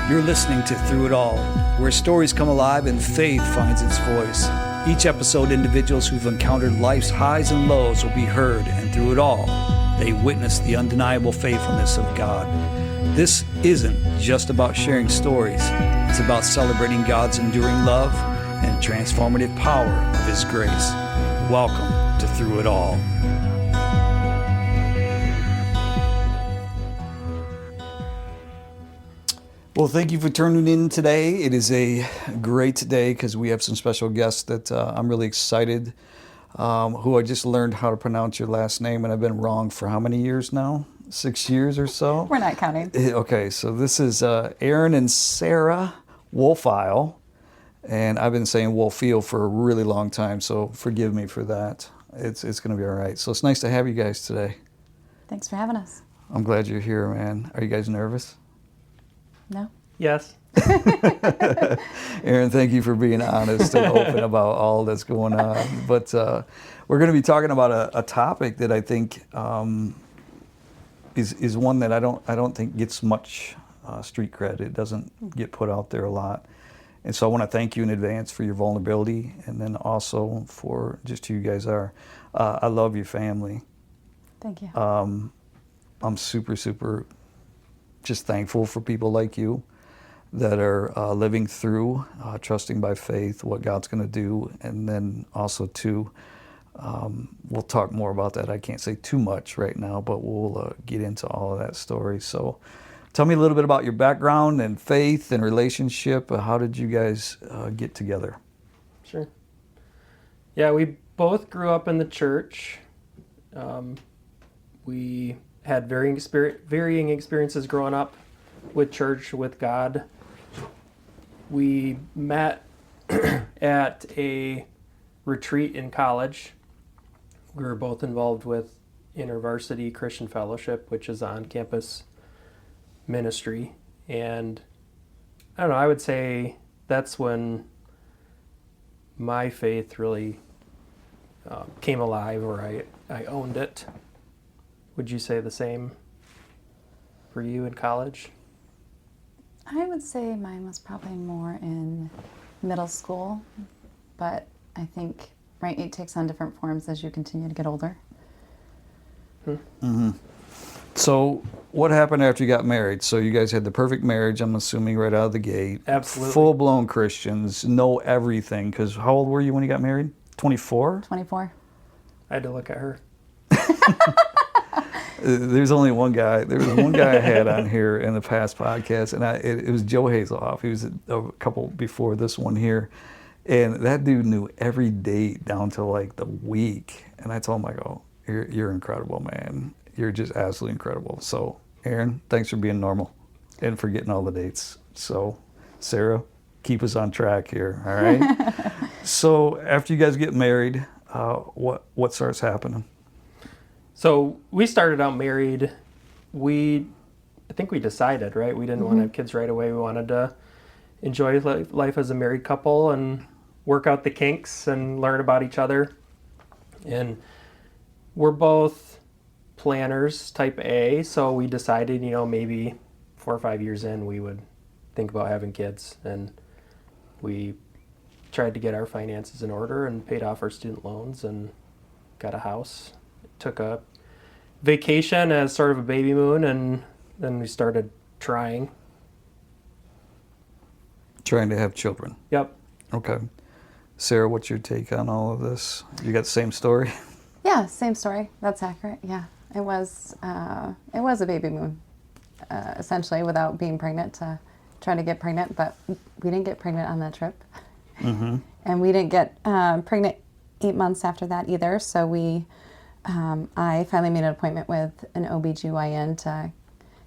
You're listening to Through It All, where stories come alive and faith finds its voice. Each episode, individuals who've encountered life's highs and lows will be heard, and through it all, they witness the undeniable faithfulness of God. This isn't just about sharing stories. It's about celebrating God's enduring love and transformative power of His grace. Welcome to Through It All. Well, thank you for tuning in today. It is a great day because we have some special guests that I'm really excited, who I just learned how to pronounce your last name, and I've been wrong for how many years now? 6 years or so? We're not counting. Okay, so this is Aaron and Sarah Wohlfeil, and I've been saying Wohlfeil for a really long time, so forgive me for that. It's going to be all right. So it's nice to have you guys today. Thanks for having us. I'm glad you're here, man. Are you guys nervous? No? Yes. Aaron, thank you for being honest and open about all that's going on. But we're going to be talking about a topic that I think is one that I don't think gets much street cred. It doesn't get put out there a lot. And so I want to thank you in advance for your vulnerability, and then also for just who you guys are. I love your family. Thank you. I'm super just thankful for people like you that are living through, trusting by faith what God's going to do. And then also too, we'll talk more about that. I can't say too much right now, but we'll get into all of that story. So tell me a little bit about your background and faith and relationship. How did you guys get together? Sure. Yeah, we both grew up in the church. We had varying experiences growing up with church, with God. We met at a retreat in college. We were both involved with InterVarsity Christian Fellowship, which is on-campus ministry. And I don't know, I would say that's when my faith really came alive, or I owned it. Would you say the same for you in college? I would say mine was probably more in middle school, but I think, right, it takes on different forms as you continue to get older. Mm-hmm. So what happened after you got married? So you guys had the perfect marriage, I'm assuming, right out of the gate. Absolutely. Full-blown Christians, know everything. Because how old were you when you got married? 24? 24. I had to look at her. There's only one guy. There was one guy I had on here in the past podcast, and it was Joe Hazelhoff. He was a couple before this one here, and that dude knew every date down to like the week. And I told him, I go, you're incredible, man. You're just absolutely incredible. So, Aaron, thanks for being normal and for getting all the dates. So, Sarah, keep us on track here, all right? So, after you guys get married, what starts happening? So we started out married. I think we decided, right? We didn't want to have kids right away. We wanted to enjoy life as a married couple and work out the kinks and learn about each other. And we're both planners, type A, so we decided, maybe 4 or 5 years in, we would think about having kids. And we tried to get our finances in order and paid off our student loans and got a house. Took a vacation as sort of a baby moon, and then we started trying to have children. Yep. Okay. Sarah, what's your take on all of this? You got the same story? Yeah, same story. That's accurate. Yeah, it was a baby moon, essentially, without being pregnant, to try to get pregnant, but we didn't get pregnant on that trip. Mm-hmm. And we didn't get pregnant 8 months after that either, so I finally made an appointment with an OBGYN to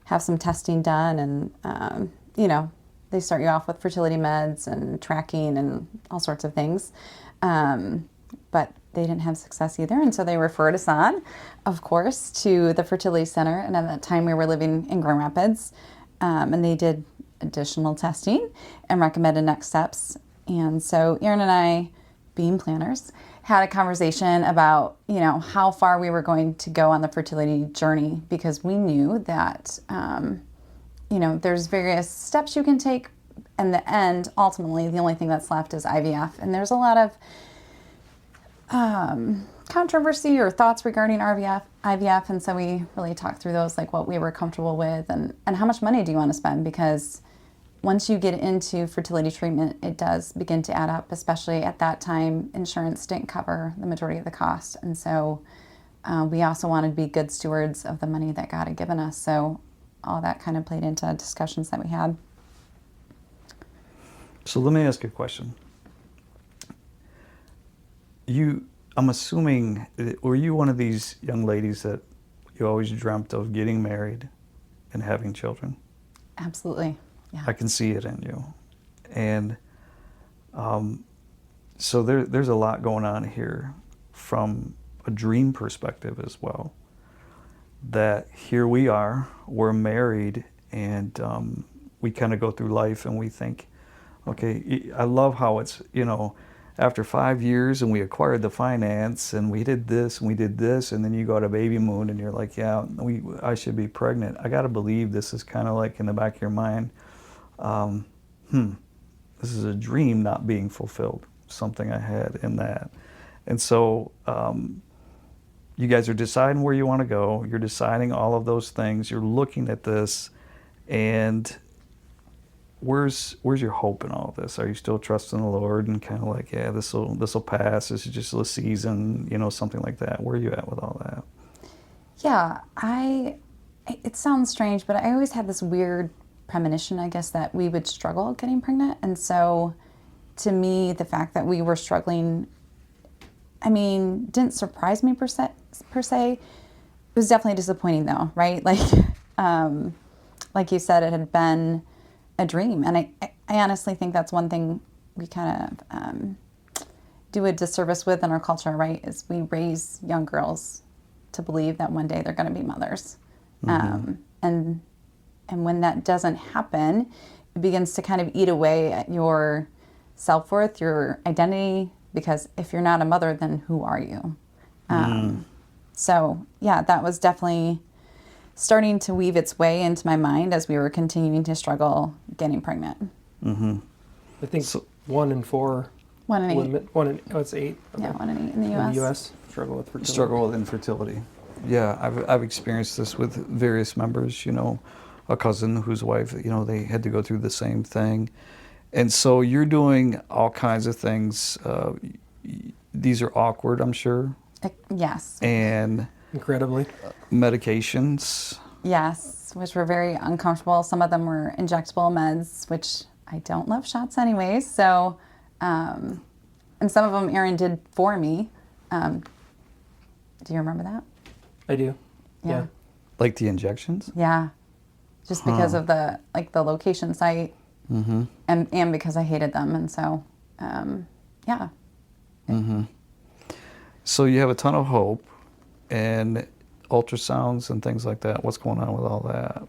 have some testing done, and they start you off with fertility meds and tracking and all sorts of things, but they didn't have success either, and so they referred us on, of course, to the fertility center. And at that time we were living in Grand Rapids, and they did additional testing and recommended next steps. And so Aaron and I, being planners, had a conversation about, how far we were going to go on the fertility journey, because we knew that, there's various steps you can take. In the end, ultimately, the only thing that's left is IVF. And there's a lot of controversy or thoughts regarding IVF. And so we really talked through those, like what we were comfortable with and how much money do you want to spend? Because once you get into fertility treatment, it does begin to add up, especially at that time, insurance didn't cover the majority of the cost. And so we also wanted to be good stewards of the money that God had given us. So all that kind of played into discussions that we had. So let me ask you a question. I'm assuming, were you one of these young ladies that you always dreamt of getting married and having children? Absolutely. Yeah. I can see it in you. And so there's a lot going on here from a dream perspective as well. That here we are, we're married, and we kind of go through life and we think, okay, I love how it's, after 5 years and we acquired the finance and we did this and we did this, and then you go to baby moon and you're like, yeah, I should be pregnant. I got to believe this is kind of like in the back of your mind, this is a dream not being fulfilled, something I had in that. And so you guys are deciding where you want to go. You're deciding all of those things. You're looking at this, and where's your hope in all of this? Are you still trusting the Lord and kind of like, yeah, this will pass. This is just a season, something like that? Where are you at with all that? Yeah, it sounds strange, but I always had this weird premonition, I guess, that we would struggle getting pregnant. And so to me, the fact that we were struggling, didn't surprise me per se. It was definitely disappointing though, right? Like you said, it had been a dream. And I honestly think that's one thing we kind of do a disservice with in our culture, right? Is we raise young girls to believe that one day they're going to be mothers. Mm-hmm. And when that doesn't happen, it begins to kind of eat away at your self-worth, your identity, because if you're not a mother, then who are you? So yeah, that was definitely starting to weave its way into my mind as we were continuing to struggle getting pregnant. Mm-hmm. I think 1 in 4. 1 in 8. It's 8. Okay. Yeah, 1 in 8 in the U.S. In the U.S. struggle with fertility. Struggle with infertility. Yeah, I've experienced this with various members. A cousin whose wife, they had to go through the same thing, and so you're doing all kinds of things. These are awkward, I'm sure. Yes. And incredibly. Medications. Yes, which were very uncomfortable. Some of them were injectable meds, which I don't love shots anyways. So, and some of them Aaron did for me. Do you remember that? I do. Yeah. Like the injections? Yeah. Just because of the location site, mm-hmm. and because I hated them. And so, yeah. Mm-hmm. So you have a ton of hope and ultrasounds and things like that. What's going on with all that?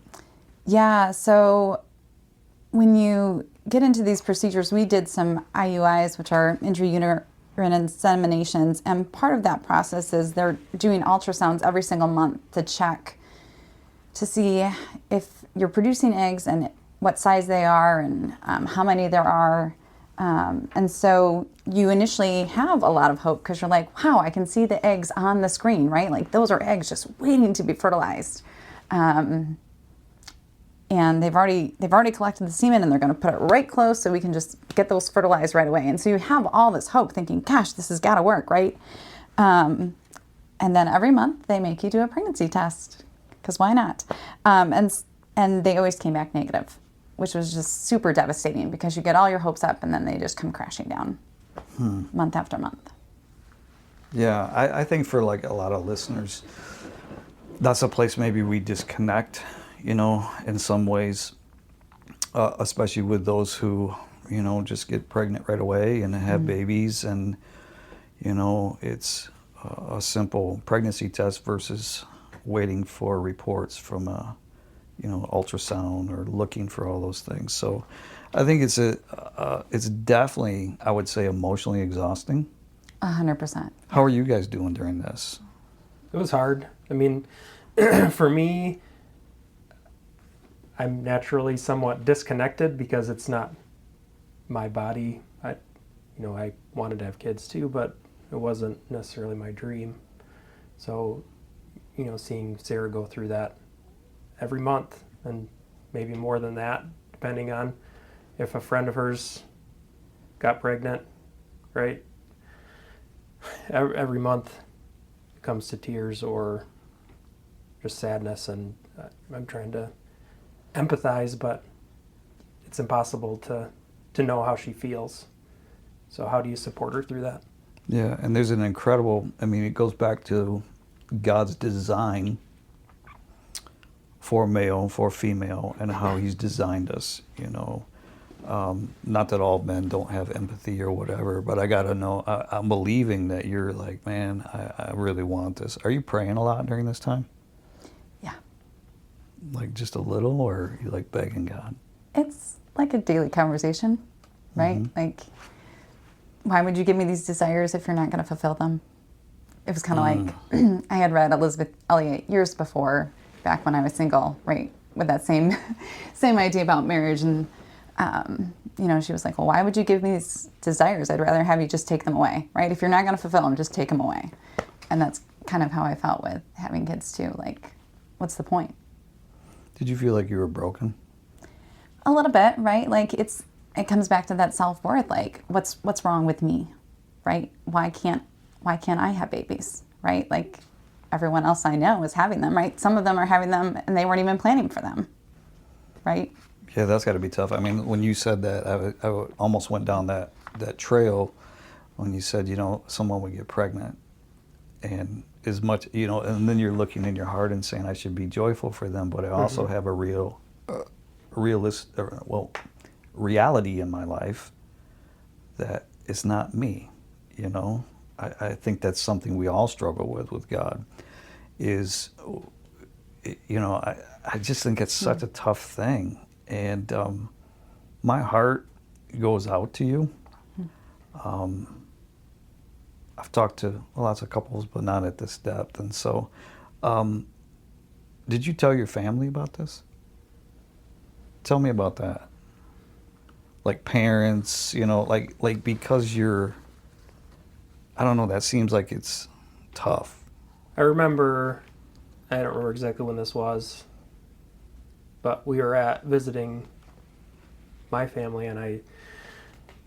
Yeah, so when you get into these procedures, we did some IUIs, which are intrauterine inseminations, and part of that process is they're doing ultrasounds every single month to check to see if you're producing eggs and what size they are and how many there are. And so you initially have a lot of hope because you're like, wow, I can see the eggs on the screen, right? Like those are eggs just waiting to be fertilized. And they've already collected the semen and they're going to put it right close so we can just get those fertilized right away. And so you have all this hope thinking, gosh, this has got to work, right? And then every month they make you do a pregnancy test because why not? And they always came back negative, which was just super devastating because you get all your hopes up and then they just come crashing down month after month. Yeah, I think for like a lot of listeners, that's a place maybe we disconnect, in some ways, especially with those who, just get pregnant right away and have babies, and, it's a simple pregnancy test versus waiting for reports from a ultrasound or looking for all those things. So I think it's definitely, I would say, emotionally exhausting. 100%. How are you guys doing during this? It was hard. I mean, for me, I'm naturally somewhat disconnected because it's not my body. I wanted to have kids too, but it wasn't necessarily my dream. So, seeing Sarah go through that every month, and maybe more than that, depending on if a friend of hers got pregnant, right? Every month it comes to tears or just sadness, and I'm trying to empathize, but it's impossible to know how she feels. So how do you support her through that? Yeah, and there's an incredible, it goes back to God's design for male, for female, and how he's designed us, Not that all men don't have empathy or whatever, but I got to know, I'm believing that you're like, man, I really want this. Are you praying a lot during this time? Yeah. Like just a little, or you like begging God? It's like a daily conversation, right? Mm-hmm. Like, why would you give me these desires if you're not going to fulfill them? It was kind of like, I had read Elizabeth Elliot years before, back when I was single, right, with that same idea about marriage. And, she was like, well, why would you give me these desires? I'd rather have you just take them away, right? If you're not going to fulfill them, just take them away. And that's kind of how I felt with having kids too. Like, what's the point? Did you feel like you were broken? A little bit, right? Like it comes back to that self-worth. Like, what's wrong with me, right? Why can't I have babies, right? Like everyone else I know is having them, right? Some of them are having them and they weren't even planning for them, right? Yeah, that's got to be tough. When you said that, I almost went down that trail when you said, someone would get pregnant, and as much, and then you're looking in your heart and saying, I should be joyful for them, but I also have a reality in my life that it's not me, I think that's something we all struggle with God, is, I just think it's such a tough thing. And my heart goes out to you. I've talked to lots of couples, but not at this depth. And so, did you tell your family about this? Tell me about that. Like parents, like because you're, I don't know, that seems like it's tough. I don't remember exactly when this was, but we were visiting my family, and I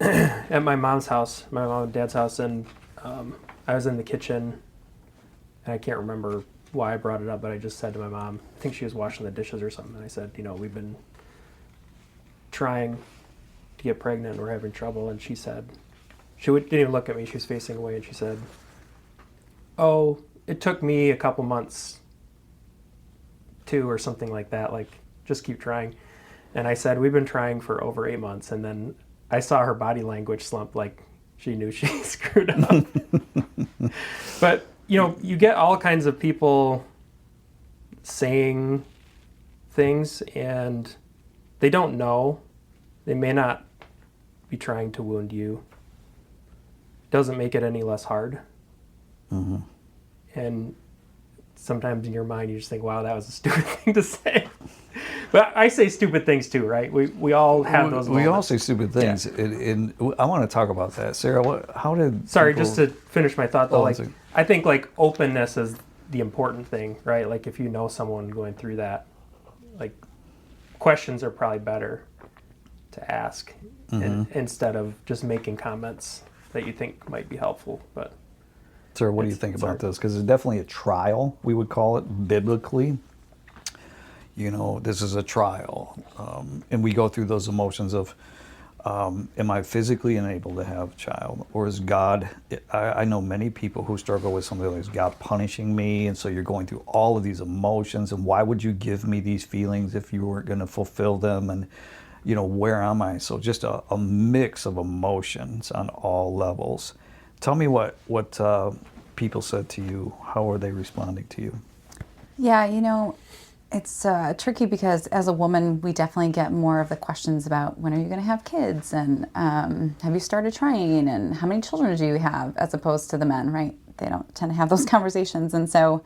at my mom's house, my mom and dad's house, and I was in the kitchen, and I can't remember why I brought it up, but I just said to my mom, I think she was washing the dishes or something, and I said, we've been trying to get pregnant and we're having trouble, and she said, didn't even look at me, she was facing away, and she said, oh, it took me a couple months too, or something like that, like, just keep trying. And I said, we've been trying for over 8 months. And then I saw her body language slump, like she knew she screwed up. But, you get all kinds of people saying things, and they don't know. They may not be trying to wound you. Doesn't make it any less hard. Mm-hmm. And sometimes in your mind you just think, wow, that was a stupid thing to say. But I say stupid things too, right? We all have those moments. We all say stupid things. Yeah. And I want to talk about that. Sarah, just to finish my thought though, I think like openness is the important thing, right? Like if you know someone going through that, like questions are probably better to ask instead of just making comments that you think might be helpful. But Sarah, what do you think about this? Because it's definitely a trial, we would call it biblically. This is a trial. And we go through those emotions of, am I physically unable to have a child? Or is God, I know many people who struggle with something like, is God punishing me? And so you're going through all of these emotions, and why would you give me these feelings if you weren't going to fulfill them? And, where am I? So just a mix of emotions on all levels. Tell me what people said to you. How are they responding to you? Yeah, it's tricky because as a woman, we definitely get more of the questions about when are you going to have kids, and have you started trying, and how many children do you have, as opposed to the men, right? They don't tend to have those conversations. And so,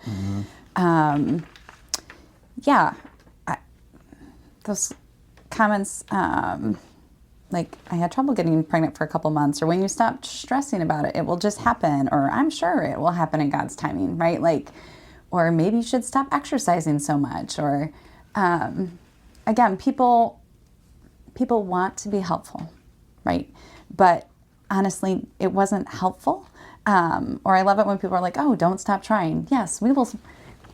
those comments, like, I had trouble getting pregnant for a couple months, or when you stop stressing about it, it will just happen, or I'm sure it will happen in God's timing, right? Like, or maybe you should stop exercising so much, or again, people want to be helpful, right? But honestly, it wasn't helpful. Or I love it when people are like, oh, don't stop trying. Yes, we will.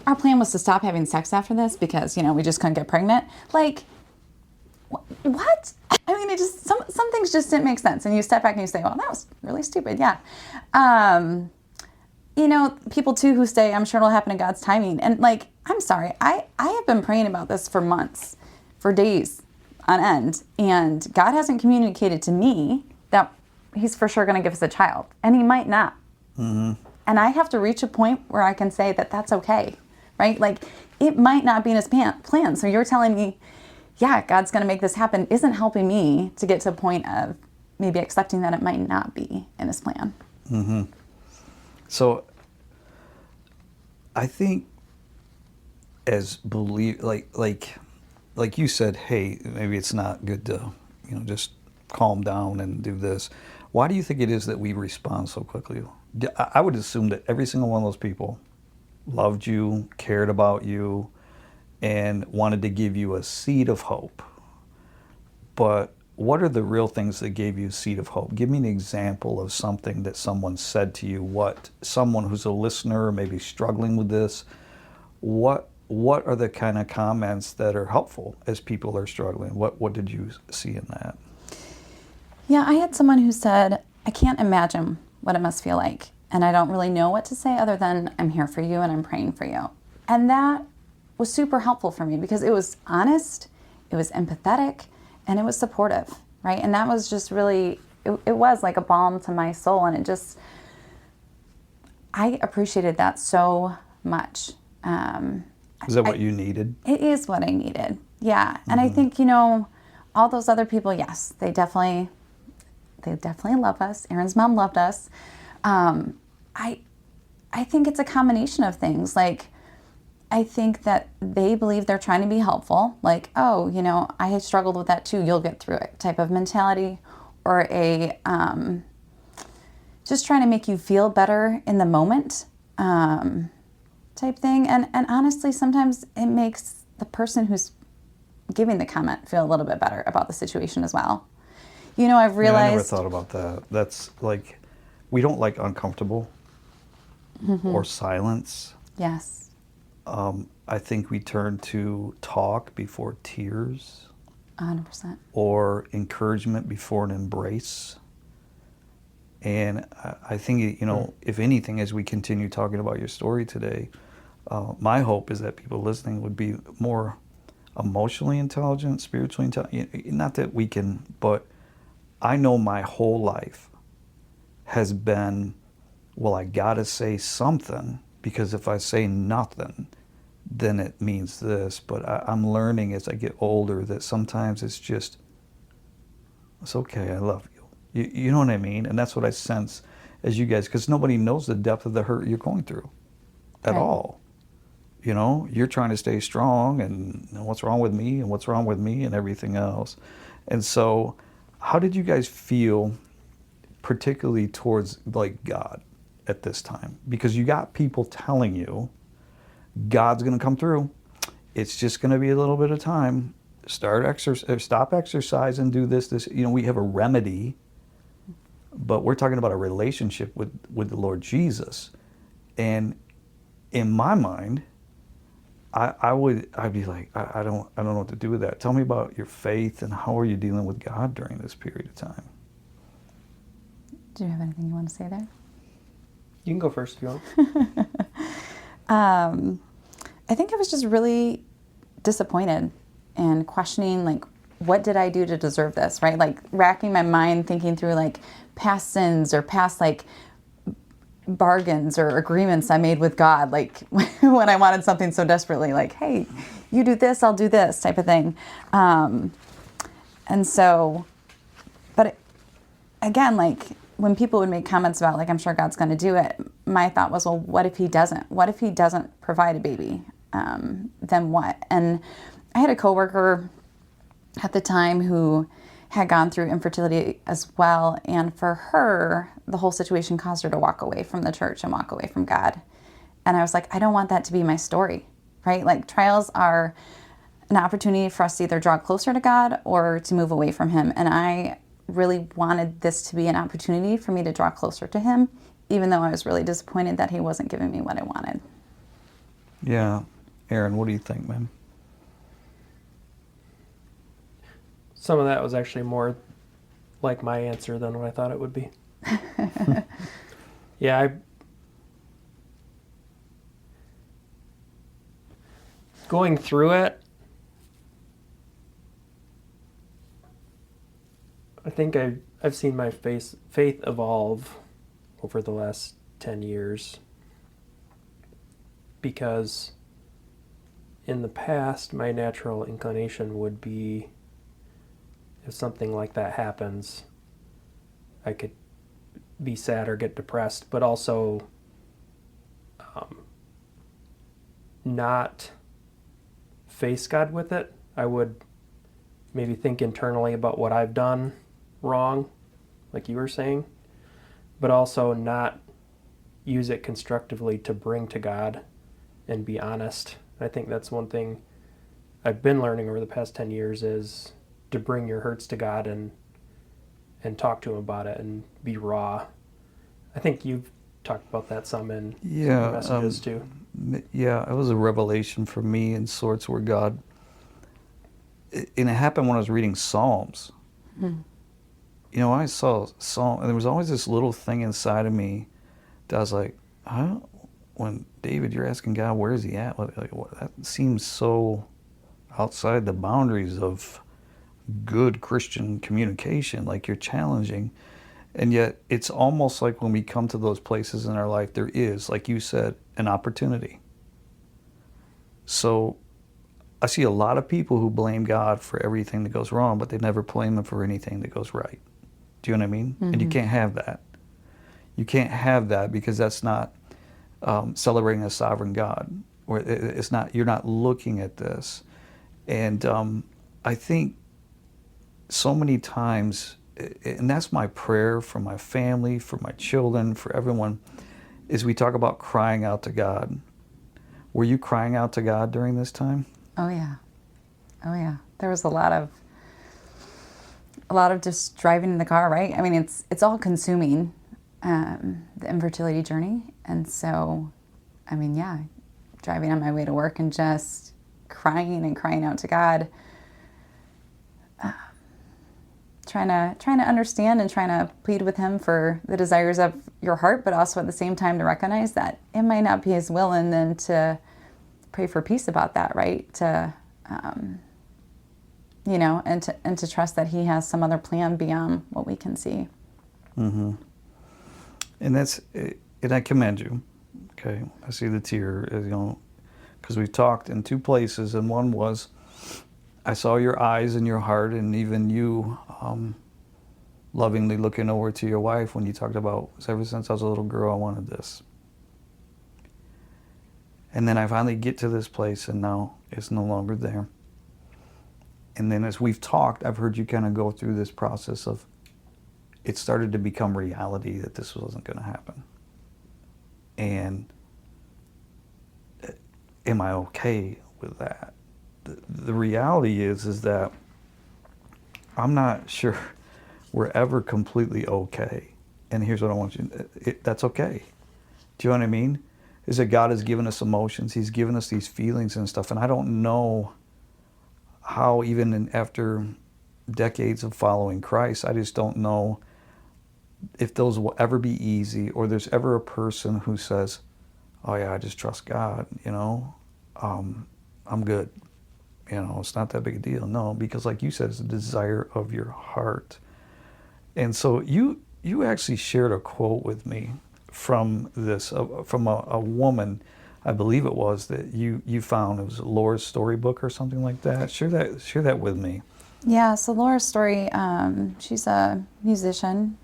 Our plan was to stop having sex after this because, we just couldn't get pregnant. Like, what? I mean, it just, some things just didn't make sense. And you step back and you say, well, that was really stupid. Yeah. People too who say, I'm sure it'll happen in God's timing. And like, I'm sorry, I have been praying about this for months, for days on end. And God hasn't communicated to me that he's for sure going to give us a child. And he might not. Mm-hmm. And I have to reach a point where I can say that that's okay, right? Like, it might not be in his plan. So you're telling me, yeah, God's going to make this happen, isn't helping me to get to a point of maybe accepting that it might not be in his plan. Mm-hmm. So I think as like you said, hey, maybe it's not good to, just calm down and do this. Why do you think it is that we respond so quickly? I would assume that every single one of those people loved you, cared about you, and wanted to give you a seed of hope. But what are the real things that gave you a seed of hope? Give me an example of something that someone said to you, what someone who's a listener maybe struggling with this, what are the kind of comments that are helpful as people are struggling? What did you see in that? Yeah, I had someone who said, I can't imagine what it must feel like. And I don't really know what to say other than I'm here for you and I'm praying for you. And that was super helpful for me because it was honest, it was empathetic, and it was supportive, right? And that was just really, it was like a balm to my soul. And it just, I appreciated that so much. Is that what you needed? It is what I needed. Yeah. And I think, all those other people, yes, they definitely love us. Aaron's mom loved us. I think it's a combination of things. Like, I think that they believe they're trying to be helpful. Like, oh, I struggled with that too. You'll get through it type of mentality, or a just trying to make you feel better in the moment type thing. And honestly, sometimes it makes the person who's giving the comment feel a little bit better about the situation as well. I've realized... Yeah, I never thought about that. That's like, we don't like uncomfortable or silence. Yes. I think we turn to talk before tears. 100%. Or encouragement before an embrace. And I think, if anything, as we continue talking about your story today, my hope is that people listening would be more emotionally intelligent, spiritually intelligent. Not that we can, but I know my whole life has been, well, I gotta say something, because if I say nothing, then it means this. But I'm learning as I get older that sometimes it's just, it's okay, I love you. You know what I mean? And that's what I sense as you guys, because nobody knows the depth of the hurt you're going through at all. You're trying to stay strong, and what's wrong with me, and everything else. And so how did you guys feel, particularly towards like God at this time? Because you got people telling you God's going to come through. It's just going to be a little bit of time. Stop exercise and do this. We have a remedy, but we're talking about a relationship with the Lord Jesus. And in my mind, I'd be like, I don't know what to do with that. Tell me about your faith and how are you dealing with God during this period of time? Do you have anything you want to say there? You can go first if you want. I think I was just really disappointed and questioning, like, what did I do to deserve this, right? Like, racking my mind, thinking through, like, past sins or past, like, bargains or agreements I made with God, like, when I wanted something so desperately, like, hey, you do this, I'll do this type of thing. And so, but again, like, when people would make comments about, like, I'm sure God's going to do it, my thought was, well, what if he doesn't? What if he doesn't provide a baby? Then what? And I had a coworker at the time who had gone through infertility as well. And for her, the whole situation caused her to walk away from the church and walk away from God. And I was like, I don't want that to be my story, right? Like, trials are an opportunity for us to either draw closer to God or to move away from Him. And I really wanted this to be an opportunity for me to draw closer to Him, even though I was really disappointed that He wasn't giving me what I wanted. Yeah. Aaron, what do you think, man? Some of that was actually more like my answer than what I thought it would be. Yeah, going through it, I think I've seen my faith evolve over the last 10 years, because in the past, my natural inclination would be, if something like that happens, I could be sad or get depressed, but also not face God with it. I would maybe think internally about what I've done wrong, like you were saying, but also not use it constructively to bring to God and be honest. I think that's one thing I've been learning over the past 10 years, is to bring your hurts to God and talk to Him about it and be raw. I think you've talked about that some in your messages too. Yeah, it was a revelation for me in sorts where God, and it happened when I was reading Psalms. Mm. You know, I saw Psalm, and there was always this little thing inside of me that I was like, huh? When David, you're asking God, where is He at? That seems so outside the boundaries of good Christian communication. Like, you're challenging. And yet it's almost like when we come to those places in our life, there is, like you said, an opportunity. So I see a lot of people who blame God for everything that goes wrong, but they never blame Him for anything that goes right. Do you know what I mean? Mm-hmm. And you can't have that. You can't have that, because that's not celebrating a sovereign God. Or it's not. You're not looking at this. And I think so many times, and that's my prayer for my family, for my children, for everyone, is we talk about crying out to God. Were you crying out to God during this time? Oh yeah. Oh yeah. There was a lot of just driving in the car, right? I mean, it's all consuming, the infertility journey. And so, I mean, yeah, driving on my way to work and just crying out to God, trying to understand and trying to plead with Him for the desires of your heart, but also at the same time to recognize that it might not be His will, and then to pray for peace about that, right? To, you know, and to trust that He has some other plan beyond what we can see. Mm-hmm. And I commend you. Okay, I see the tear, you know, because we've talked in two places, and one was, I saw your eyes and your heart, and even you lovingly looking over to your wife when you talked about, ever since I was a little girl, I wanted this. And then I finally get to this place, and now it's no longer there. And then as we've talked, I've heard you kind of go through this process of, it started to become reality that this wasn't going to happen. And am I okay with that? The reality is that I'm not sure we're ever completely okay. And here's what I want you to, that's okay. Do you know what I mean? Is that God has given us emotions. He's given us these feelings and stuff. And I don't know how, even after decades of following Christ, I just don't know if those will ever be easy, or there's ever a person who says, oh yeah, I just trust God, you know, I'm good. You know, it's not that big a deal. No, because like you said, it's the desire of your heart. And so you actually shared a quote with me from this, from a woman, I believe it was, that you found. It was Laura's storybook or something like that. Share that with me. Yeah, so Laura's story, she's a musician.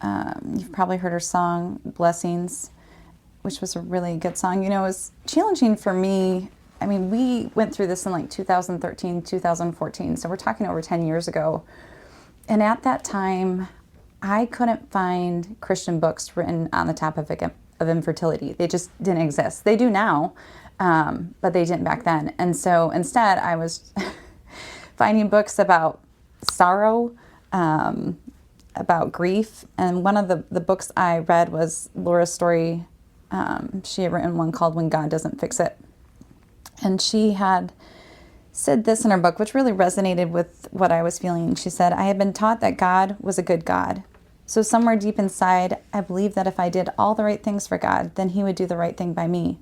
You've probably heard her song, Blessings, which was a really good song. You know, it was challenging for me I mean, we went through this in like 2013, 2014. So we're talking over 10 years ago. And at that time, I couldn't find Christian books written on the topic of infertility. They just didn't exist. They do now, but they didn't back then. And so instead, I was finding books about sorrow, about grief. And one of the books I read was Laura's story. She had written one called When God Doesn't Fix It. And she had said this in her book, which really resonated with what I was feeling. She said, I had been taught that God was a good God. So somewhere deep inside, I believed that if I did all the right things for God, then he would do the right thing by me.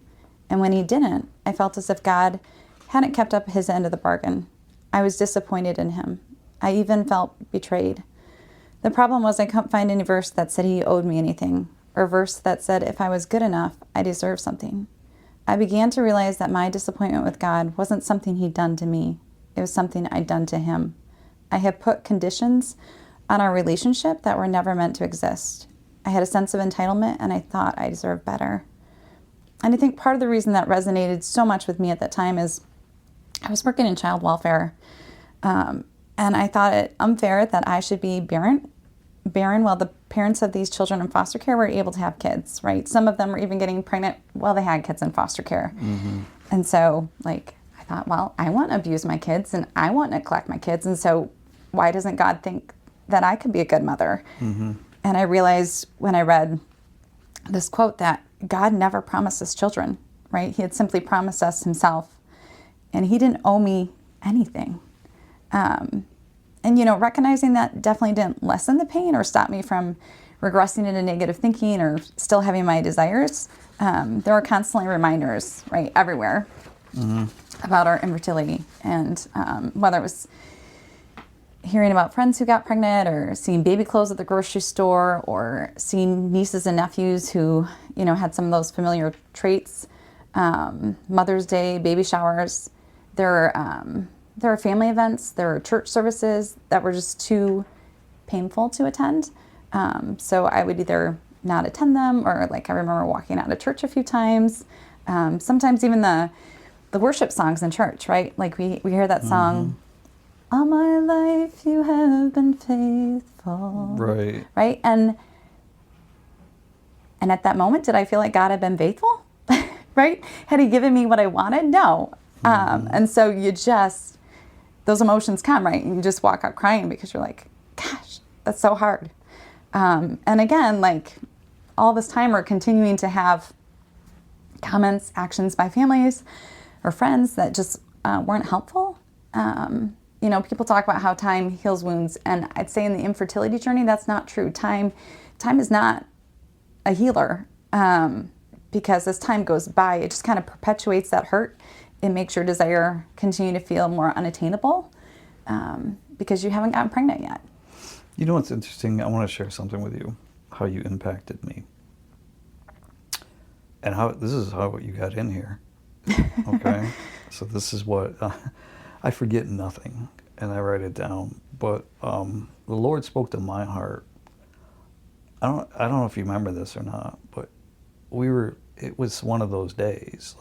And when he didn't, I felt as if God hadn't kept up his end of the bargain. I was disappointed in him. I even felt betrayed. The problem was I couldn't find any verse that said he owed me anything, or a verse that said if I was good enough, I deserved something. I began to realize that my disappointment with God wasn't something he'd done to me. It was something I'd done to him. I had put conditions on our relationship that were never meant to exist. I had a sense of entitlement, and I thought I deserved better. And I think part of the reason that resonated so much with me at that time is I was working in child welfare, and I thought it unfair that I should be barren while the parents of these children in foster care were able to have kids, right? Some of them were even getting pregnant while they had kids in foster care. Mm-hmm. And so, I thought, well, I want to abuse my kids and I want to neglect my kids. And so why doesn't God think that I could be a good mother? Mm-hmm. And I realized when I read this quote that God never promised us children, right? He had simply promised us himself. And he didn't owe me anything. And, recognizing that definitely didn't lessen the pain or stop me from regressing into negative thinking or still having my desires. There were constantly reminders, right, everywhere about our infertility. And whether it was hearing about friends who got pregnant or seeing baby clothes at the grocery store or seeing nieces and nephews who, had some of those familiar traits, Mother's Day, baby showers, there are family events, there are church services that were just too painful to attend. So I would either not attend them or I remember walking out of church a few times. Sometimes even the worship songs in church, right? We hear that song, all my life you have been faithful. Right. Right? And at that moment, did I feel like God had been faithful? Right? Had he given me what I wanted? No. And so those emotions come, right? And you just walk out crying because you're like, gosh, that's so hard. And again, all this time we're continuing to have comments, actions by families or friends that just weren't helpful. People talk about how time heals wounds. And I'd say in the infertility journey, that's not true. Time is not a healer because as time goes by, it just kind of perpetuates that hurt. It makes your desire continue to feel more unattainable because you haven't gotten pregnant yet. You know what's interesting? I want to share something with you, how you impacted me. And this is how you got in here. Okay? So this is what, I forget nothing and I write it down. But the Lord spoke to my heart. I don't know if you remember this or not, but it was one of those days,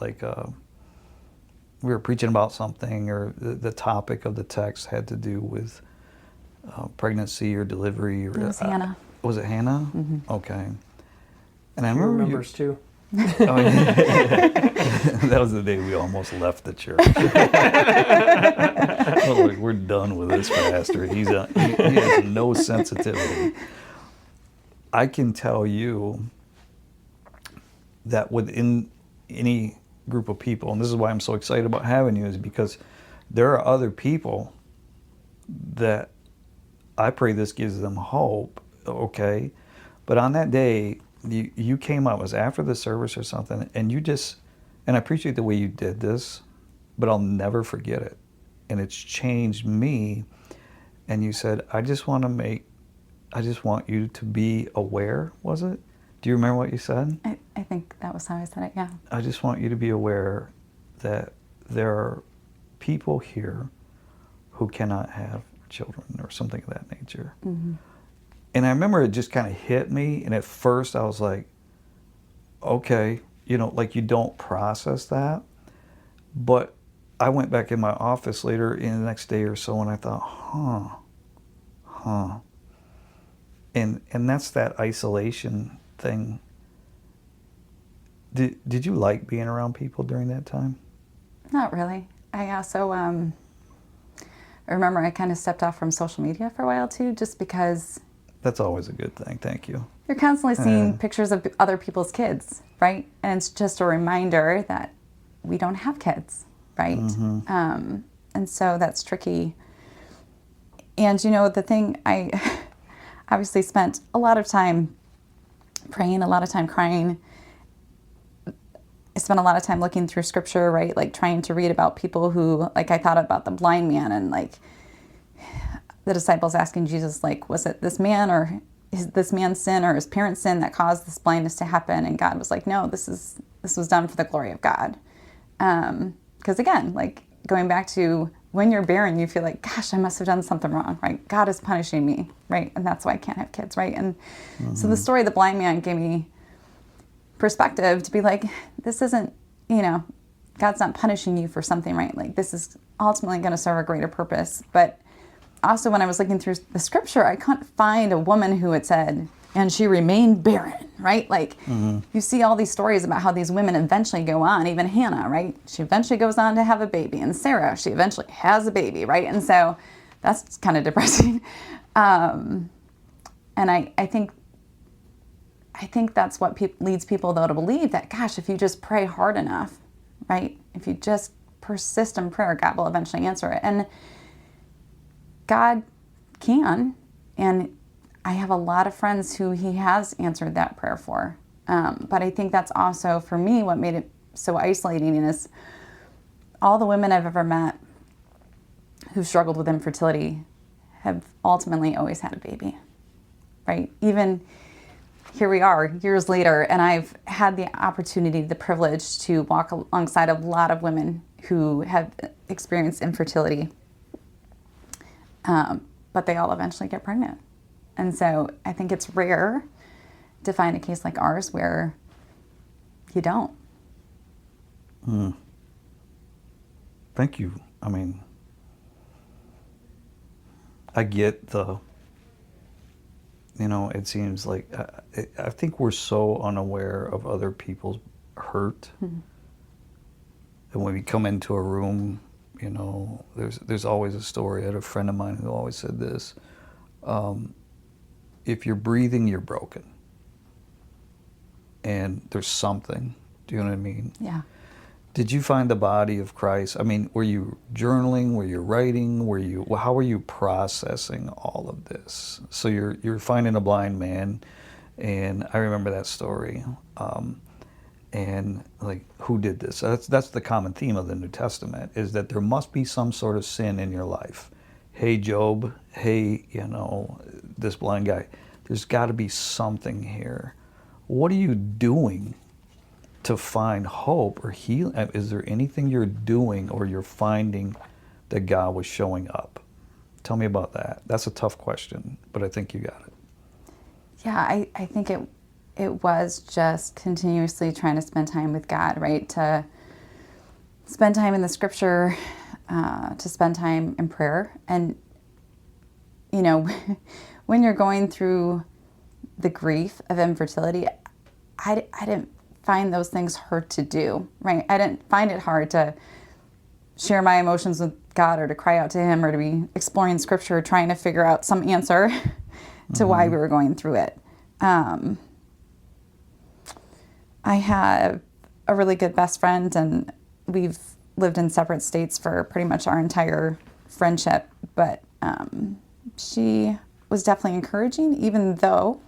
we were preaching about something, or the topic of the text had to do with pregnancy or delivery. Or, it was Hannah. Was it Hannah? Mm-hmm. Okay. And I She remember remembers too. Oh, yeah. That was the day we almost left the church. We're done with this pastor. He has no sensitivity. I can tell you that within any group of people, and this is why I'm so excited about having you, is because there are other people that I pray this gives them hope, okay? But on that day, you came up, it was after the service or something, and and I appreciate the way you did this, but I'll never forget it. And it's changed me. And you said, I just want you to be aware, was it? Do you remember what you said? I think that was how I said it, yeah. I just want you to be aware that there are people here who cannot have children or something of that nature. Mm-hmm. And I remember it just kind of hit me. And at first I was like, okay, you don't process that. But I went back in my office later in the next day or so, and I thought, and that's that isolation thing. Did you like being around people during that time? Not really. I also I remember I kind of stepped off from social media for a while too, just because That's always a good thing. Thank you. you're constantly seeing pictures of other people's kids, right? And it's just a reminder that we don't have kids, right? And so that's tricky. And, you know, the thing, I obviously spent a lot of time praying, a lot of time crying. I spent a lot of time looking through scripture, right? Like trying to read about people who, like I thought about the blind man and like the disciples asking Jesus, like, was it this man or is this man's sin or his parents' sin that caused this blindness to happen? And God was like, no, this was done for the glory of God. Because again, like going back to when you're barren, you feel like, gosh, I must have done something wrong, right? God is punishing me, right? And that's why I can't have kids, right? And so the story of the blind man gave me perspective to be like, this isn't, you know, God's not punishing you for something, right? Like this is ultimately going to serve a greater purpose. But also when I was looking through the scripture, I couldn't find a woman who had said, and she remained barren, right? Like you see all these stories about how these women eventually go on, even Hannah, right? She eventually goes on to have a baby, and Sarah, she eventually has a baby, right? And so that's kind of depressing. And I think that's what leads people though to believe that, gosh, if you just pray hard enough, right? If you just persist in prayer, God will eventually answer it. And God can, and I have a lot of friends who he has answered that prayer for. But I think that's also, for me, what made it so isolating is all the women I've ever met who've struggled with infertility have ultimately always had a baby, right? Even here we are years later, and I've had the opportunity, the privilege to walk alongside a lot of women who have experienced infertility, but they all eventually get pregnant. And so I think it's rare to find a case like ours where you don't. Thank you. I mean, I get the, you know, it seems like, I think we're so unaware of other people's hurt. And when we come into a room, you know, there's always a story. I had a friend of mine who always said this, if you're breathing, you're broken. And there's something, do you know what I mean? Yeah. Did you find the body of Christ? I mean, were you journaling? Were you writing? How were you processing all of this? So you're finding a blind man, and I remember that story. And like, who did this? That's the common theme of the New Testament, is that there must be some sort of sin in your life. Hey, Job. Hey, you know, this blind guy. There's got to be something here. What are you doing to find hope or heal? Is there anything you're doing or you're finding that God was showing up? Tell me about that. That's a tough question, but I think you got it. Yeah, I think it was just continuously trying to spend time with God, right? To spend time in the scripture, to spend time in prayer. And, you know, when you're going through the grief of infertility, I didn't find those things hard to do, right? I didn't find it hard to share my emotions with God or to cry out to him or to be exploring scripture, trying to figure out some answer to why we were going through it. I have a really good best friend, and we've lived in separate states for pretty much our entire friendship, but she was definitely encouraging, even though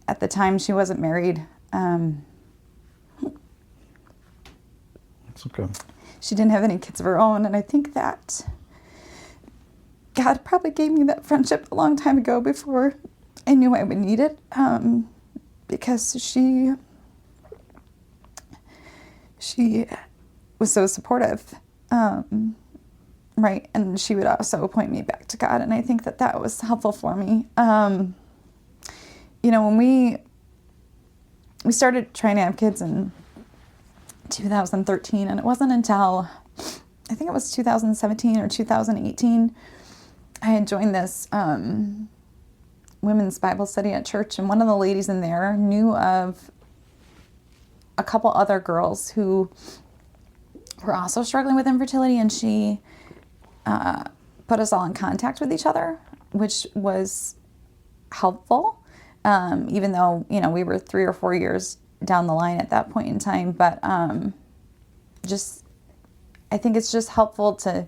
at the time she wasn't married. It's okay. She didn't have any kids of her own, and I think that God probably gave me that friendship a long time ago before I knew I would need it, because she was so supportive, right? And she would also point me back to God, and I think that was helpful for me. You know, when we started trying to have kids in 2013, and it wasn't until I think it was 2017 or 2018 I had joined this women's Bible study at church, and one of the ladies in there knew of a couple other girls who were also struggling with infertility, and she put us all in contact with each other, which was helpful, even though, we were 3 or 4 years down the line at that point in time. But I think it's just helpful to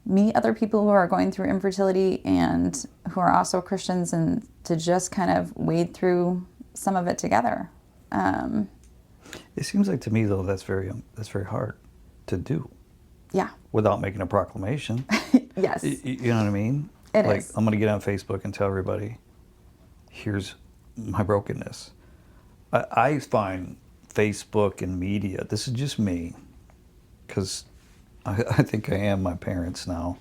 meet other people who are going through infertility and who are also Christians, and to just kind of wade through some of it together. It seems like to me, though, that's very hard to do. Yeah. Without making a proclamation. Yes. You know what I mean? It like, is. I'm going to get on Facebook and tell everybody, here's my brokenness. I find Facebook and media, this is just me, because I think I am my parents now,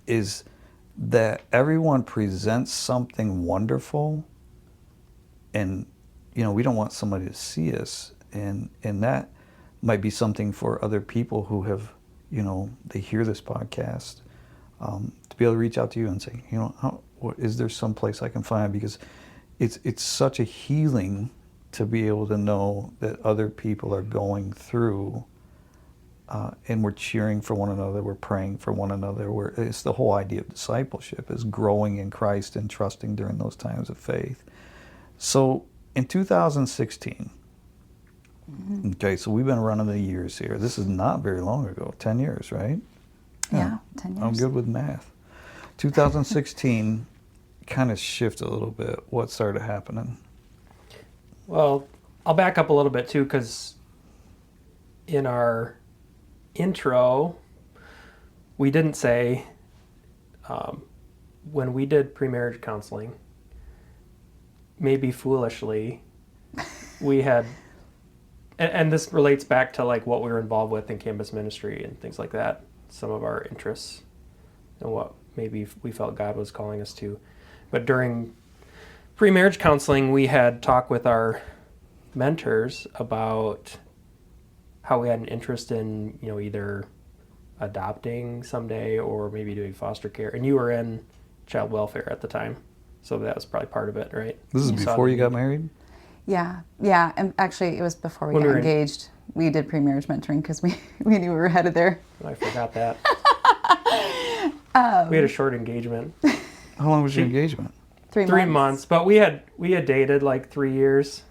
is that everyone presents something wonderful, and we don't want somebody to see us, and that might be something for other people who have, they hear this podcast, to be able to reach out to you and say, is there some place I can find? Because it's such a healing to be able to know that other people are going through, and we're cheering for one another, we're praying for one another. It's the whole idea of discipleship, is growing in Christ and trusting during those times of faith. So in 2016, okay, so we've been running the years here. This is not very long ago, 10 years, right? Yeah, 10 years. I'm good with math. 2016 kind of shift a little bit. What started happening? Well, I'll back up a little bit too, because in our intro, we didn't say, when we did pre-marriage counseling, maybe foolishly, we had, and this relates back to like what we were involved with in campus ministry and things like that, some of our interests and what maybe we felt God was calling us to. But during pre-marriage counseling, we had talked with our mentors about how we had an interest in, either adopting someday or maybe doing foster care. And you were in child welfare at the time, so that was probably part of it, right? This is before you got married? Yeah, and actually it was before we When got we were engaged. We did pre-marriage mentoring because we knew we were headed there. I forgot that. We had a short engagement. How long was your engagement? 3 months. 3 months, but we had dated like 3 years,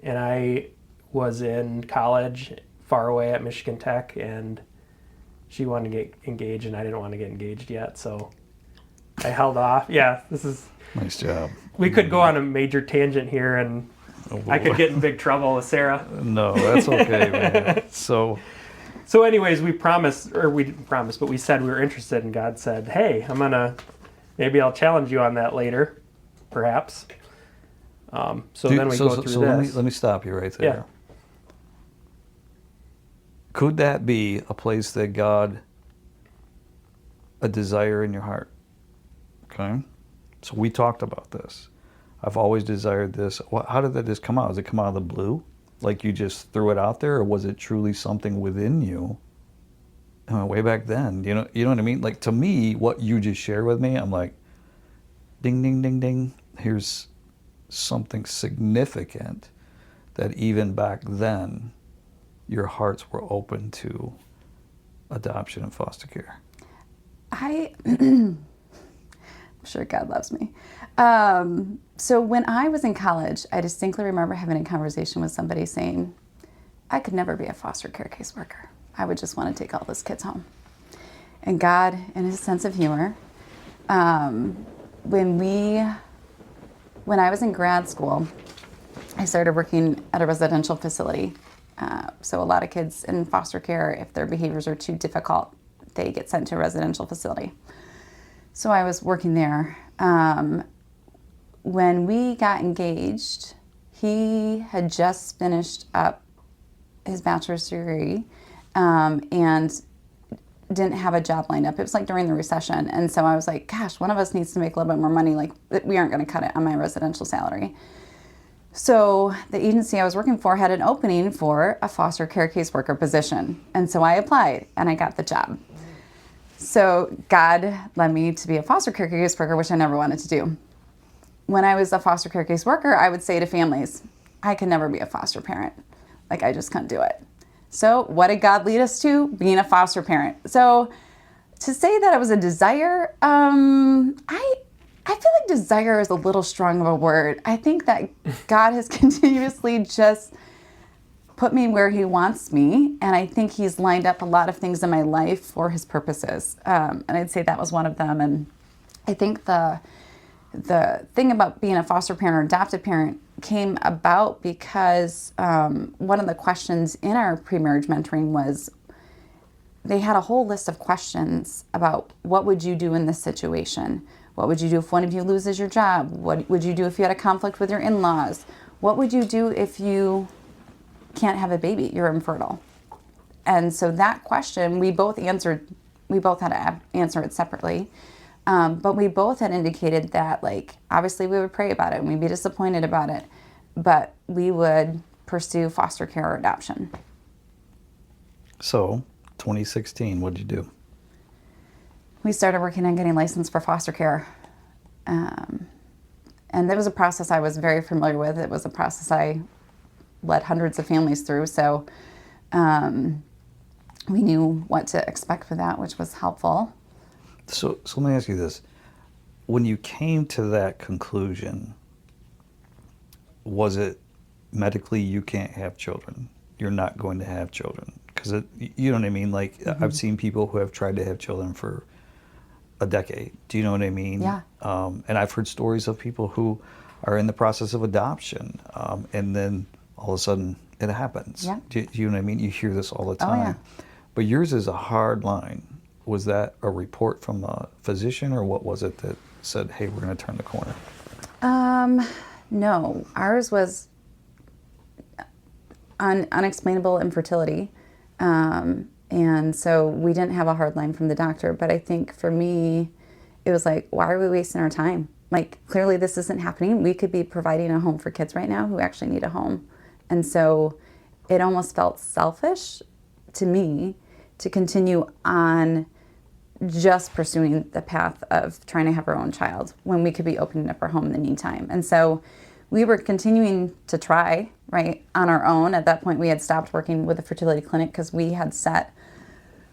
and I was in college far away at Michigan Tech, and she wanted to get engaged, and I didn't want to get engaged yet, so I held off. Yeah, this is... Nice job. We could go on a major tangent here, and I could get in big trouble with Sarah. No, that's okay, man. So anyways, we didn't promise, but we said we were interested, and God said, hey, maybe I'll challenge you on that later, perhaps. Then we go through this. Let me stop you right there. Yeah. Could that be a place that God, a desire in your heart? Okay. So we talked about this. I've always desired this. How did that just come out? Does it come out of the blue? Like you just threw it out there, or was it truly something within you? Way back then, you know what I mean? Like, to me, what you just shared with me, I'm like, ding, ding, ding, ding. Here's something significant that even back then, your hearts were open to adoption and foster care. I'm sure God loves me. So when I was in college, I distinctly remember having a conversation with somebody saying, I could never be a foster care caseworker. I would just want to take all those kids home. And God, in his sense of humor, when I was in grad school, I started working at a residential facility. So a lot of kids in foster care, if their behaviors are too difficult, they get sent to a residential facility. So I was working there. When we got engaged, he had just finished up his bachelor's degree and didn't have a job lined up. It was like during the recession. And so I was like, gosh, one of us needs to make a little bit more money. Like, we aren't going to cut it on my residential salary. So the agency I was working for had an opening for a foster care caseworker position. And so I applied and I got the job. So God led me to be a foster care caseworker, which I never wanted to do. When I was a foster care caseworker, I would say to families, I could never be a foster parent. Like, I just couldn't do it. So what did God lead us to? Being a foster parent. So to say that it was a desire, I feel like desire is a little strong of a word. I think that God has continuously just put me where he wants me. And I think he's lined up a lot of things in my life for his purposes. And I'd say that was one of them. And I think the thing about being a foster parent or adoptive parent came about because one of the questions in our pre-marriage mentoring was, they had a whole list of questions about what would you do in this situation? What would you do if one of you loses your job? What would you do if you had a conflict with your in-laws? What would you do if you can't have a baby, you're infertile? And so that question, we both had to answer it separately. But we both had indicated that, like, obviously we would pray about it and we'd be disappointed about it, but we would pursue foster care or adoption. So, 2016, what did you do? We started working on getting licensed for foster care. And that was a process I was very familiar with. It was a process I led hundreds of families through. So we knew what to expect for that, which was helpful. So let me ask you this. When you came to that conclusion, was it medically you can't have children? You're not going to have children? Because you know what I mean? Like, I've seen people who have tried to have children for a decade. Do you know what I mean? Yeah. And I've heard stories of people who are in the process of adoption, and then all of a sudden it happens. Yeah. Do you know what I mean? You hear this all the Oh, time. yeah. But yours is a hard line. Was that a report from a physician, or what was it that said, hey, we're going to turn the corner? No, ours was unexplainable infertility. And so we didn't have a hard line from the doctor. But I think for me, it was like, why are we wasting our time? Like, clearly this isn't happening. We could be providing a home for kids right now who actually need a home. And so it almost felt selfish to me to continue on just pursuing the path of trying to have our own child when we could be opening up our home in the meantime. And so we were continuing to try, right, on our own. At that point, we had stopped working with a fertility clinic because we had set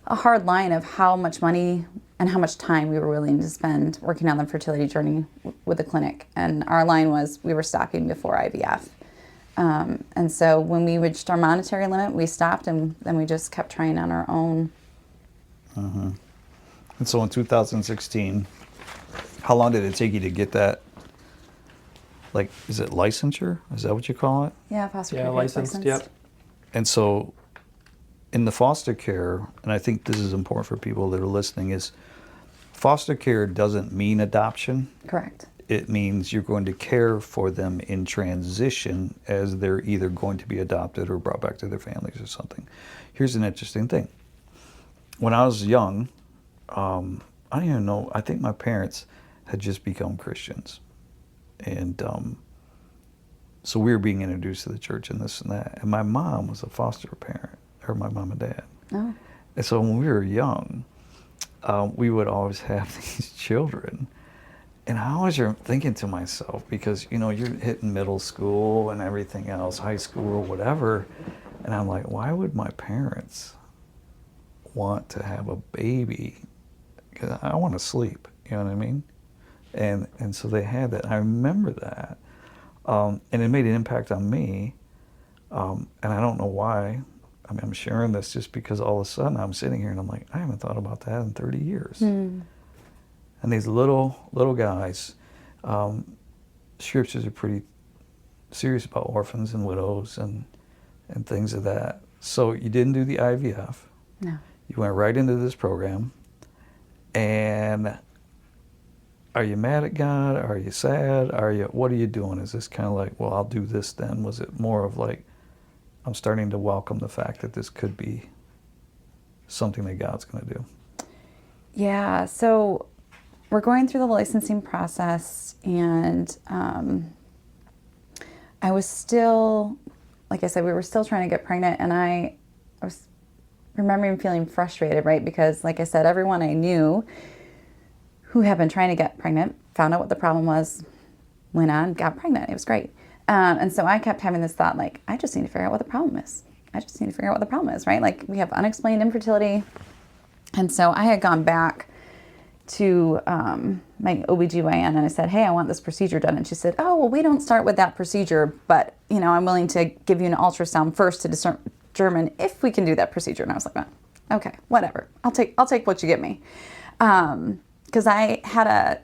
a hard line of how much money and how much time we were willing to spend working on the fertility journey with the clinic. And our line was we were stopping before IVF. And so when we reached our monetary limit, we stopped, and then we just kept trying on our own. Mm-hmm. And so in 2016, how long did it take you to get that? Like, is it licensure? Is that what you call it? Yeah, foster care. Licensed, yep. And so in the foster care, and I think this is important for people that are listening, is foster care doesn't mean adoption. Correct. It means you're going to care for them in transition as they're either going to be adopted or brought back to their families or something. Here's an interesting thing. When I was young, I don't even know, I think my parents had just become Christians. And so we were being introduced to the church and this and that. And my mom was a foster parent, or my mom and dad. Oh. And so when we were young, we would always have these children. And I always remember thinking to myself, because, you know, you're hitting middle school and everything else, high school or whatever. And I'm like, why would my parents want to have a baby? Because I want to sleep, you know what I mean? And so they had that. I remember that. And it made an impact on me. And I don't know why. I mean, I'm sharing this just because all of a sudden I'm sitting here and I'm like, I haven't thought about that in 30 years. And these little guys, scriptures are pretty serious about orphans and widows and things of that. So you didn't do the IVF. No. You went right into this program. And are you mad at God? Are you sad? What are you doing? Is this kind of like, well, I'll do this then? Was it more of like, I'm starting to welcome the fact that this could be something that God's going to do? Yeah, so we're going through the licensing process, and I was still, like I said, we were still trying to get pregnant, and I was remembering feeling frustrated, right? Because, like I said, everyone I knew who had been trying to get pregnant found out what the problem was, went on, got pregnant. It was great. And so I kept having this thought, like, I just need to figure out what the problem is. I just need to figure out what the problem is, right? Like, we have unexplained infertility. And so I had gone back to my OBGYN and I said, hey, I want this procedure done. And she said, oh, well, we don't start with that procedure, but, you know, I'm willing to give you an ultrasound first to determine if we can do that procedure. And I was like, oh, okay, whatever. I'll take what you give me. Because I had a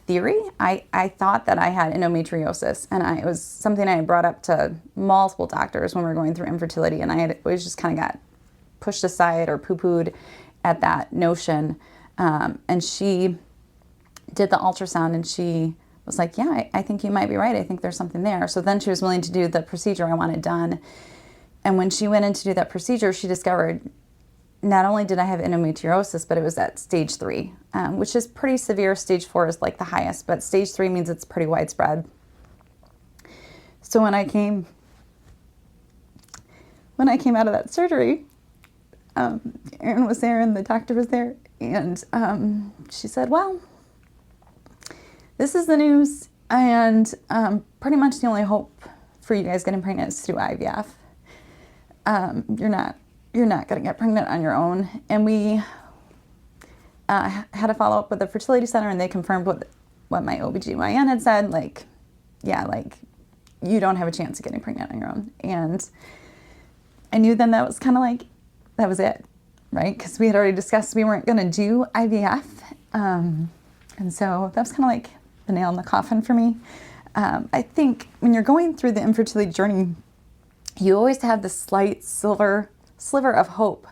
theory. I thought that I had endometriosis, and it was something I had brought up to multiple doctors when we were going through infertility, and I had always just kind of got pushed aside or poo-pooed at that notion. And she did the ultrasound, and she was like, yeah, I think you might be right. I think there's something there. So then she was willing to do the procedure I wanted done. And when she went in to do that procedure, she discovered not only did I have endometriosis, but it was at stage 3, which is pretty severe. Stage 4 is like the highest, but stage 3 means it's pretty widespread. So when I came out of that surgery, Erin was there and the doctor was there, and she said, well, this is the news, and pretty much the only hope for you guys getting pregnant is through IVF. You're not going to get pregnant on your own. And we had a follow-up with the fertility center, and they confirmed what my OBGYN had said, like, yeah, like, you don't have a chance of getting pregnant on your own. And I knew then that was kind of like, that was it, right? Because we had already discussed we weren't going to do IVF. And so that was kind of like the nail in the coffin for me. I think when you're going through the infertility journey, you always have this slight sliver of hope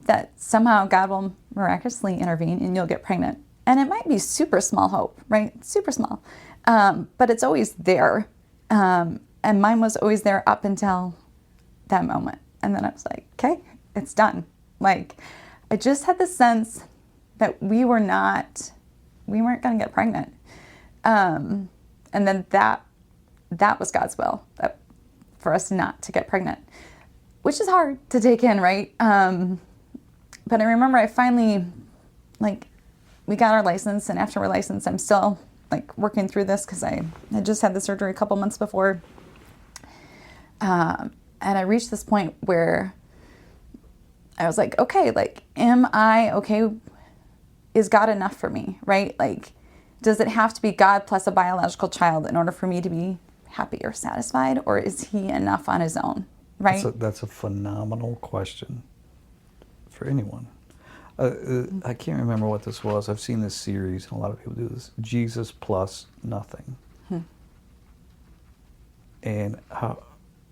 that somehow God will miraculously intervene and you'll get pregnant. And it might be super small hope, right? Super small. But it's always there. And mine was always there up until that moment. And then I was like, okay, it's done. Like, I just had the sense that we weren't going to get pregnant. And then that was God's will, that for us not to get pregnant, which is hard to take in, right? But I remember I finally, like, we got our license, and after we're licensed, I'm still, like, working through this because I had just had the surgery a couple months before. And I reached this point where I was like, okay, like, am I okay? Is God enough for me, right? Like, does it have to be God plus a biological child in order for me to be happy or satisfied, or is he enough on his own, right? That's a phenomenal question for anyone. I can't remember what this was. I've seen this series, and a lot of people do this. Jesus plus nothing. And how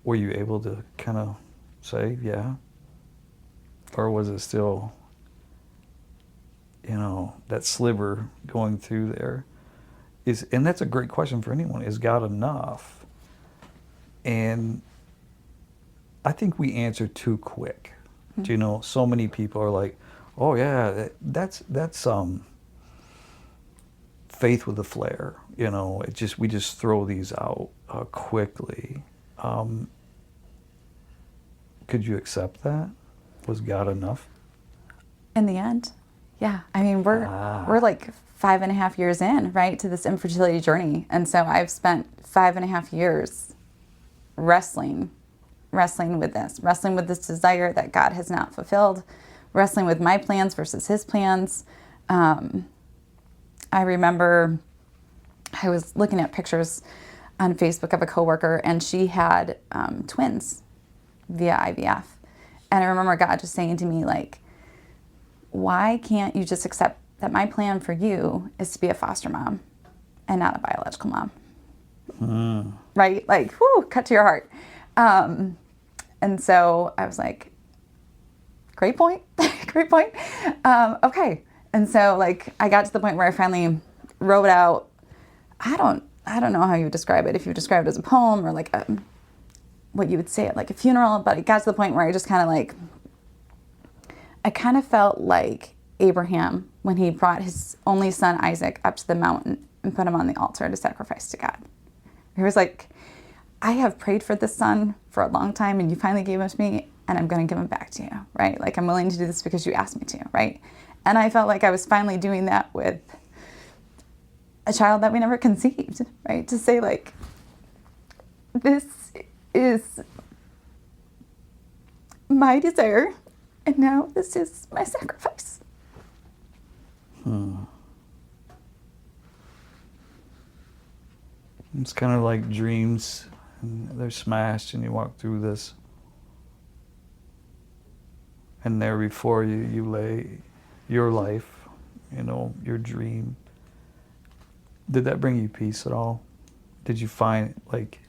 were you able to kind of say, yeah? Or was it still, that sliver going through there? And that's a great question for anyone. Is God enough? And I think we answer too quick. So many people are like, oh yeah, that's faith with a flare. We just throw these out quickly. Could you accept that? Was God enough? In the end, yeah. I mean, we're like 5.5 years in, right, to this infertility journey. And so I've spent 5.5 years wrestling with this desire that God has not fulfilled, wrestling with my plans versus his plans. I remember I was looking at pictures on Facebook of a coworker, and she had twins via IVF. And I remember God just saying to me, like, why can't you just accept that my plan for you is to be a foster mom and not a biological mom? Right? Like, whoo, cut to your heart. And so I was like, great point. Great point. Okay. And so, like, I got to the point where I finally wrote out, I don't know how you would describe it, if you would describe it as a poem or like what you would say at like a funeral, but it got to the point where I just kind of like, I kind of felt like Abraham when he brought his only son Isaac up to the mountain and put him on the altar to sacrifice to God. He was like, I have prayed for this son for a long time, and you finally gave him to me, and I'm going to give him back to you, right? Like, I'm willing to do this because you asked me to, right? And I felt like I was finally doing that with a child that we never conceived, right? To say, like, this is my desire, and now this is my sacrifice. It's kind of like dreams, and they're smashed, and you walk through this, and there before you, you lay your life, your dream. Did that bring you peace at all? Did you find, like,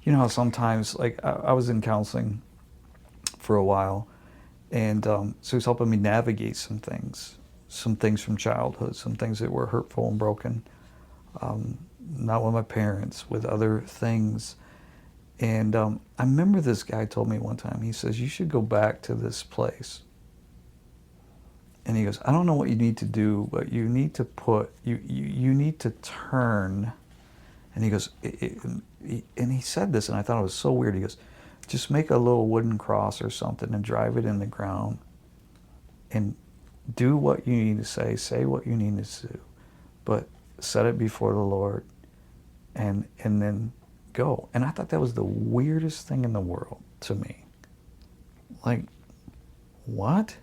how sometimes, like, I was in counseling for a while, and so it was helping me navigate some things from childhood, some things that were hurtful and broken, not with my parents, with other things. And I remember this guy told me one time, he says, you should go back to this place. And he goes, I don't know what you need to do, but you need to you need to turn. And he goes, and he said this, and I thought it was so weird. He goes, just make a little wooden cross or something and drive it in the ground and do what you need to say what you need to do, but set it before the Lord and then go. And I thought that was the weirdest thing in the world to me. Like, what?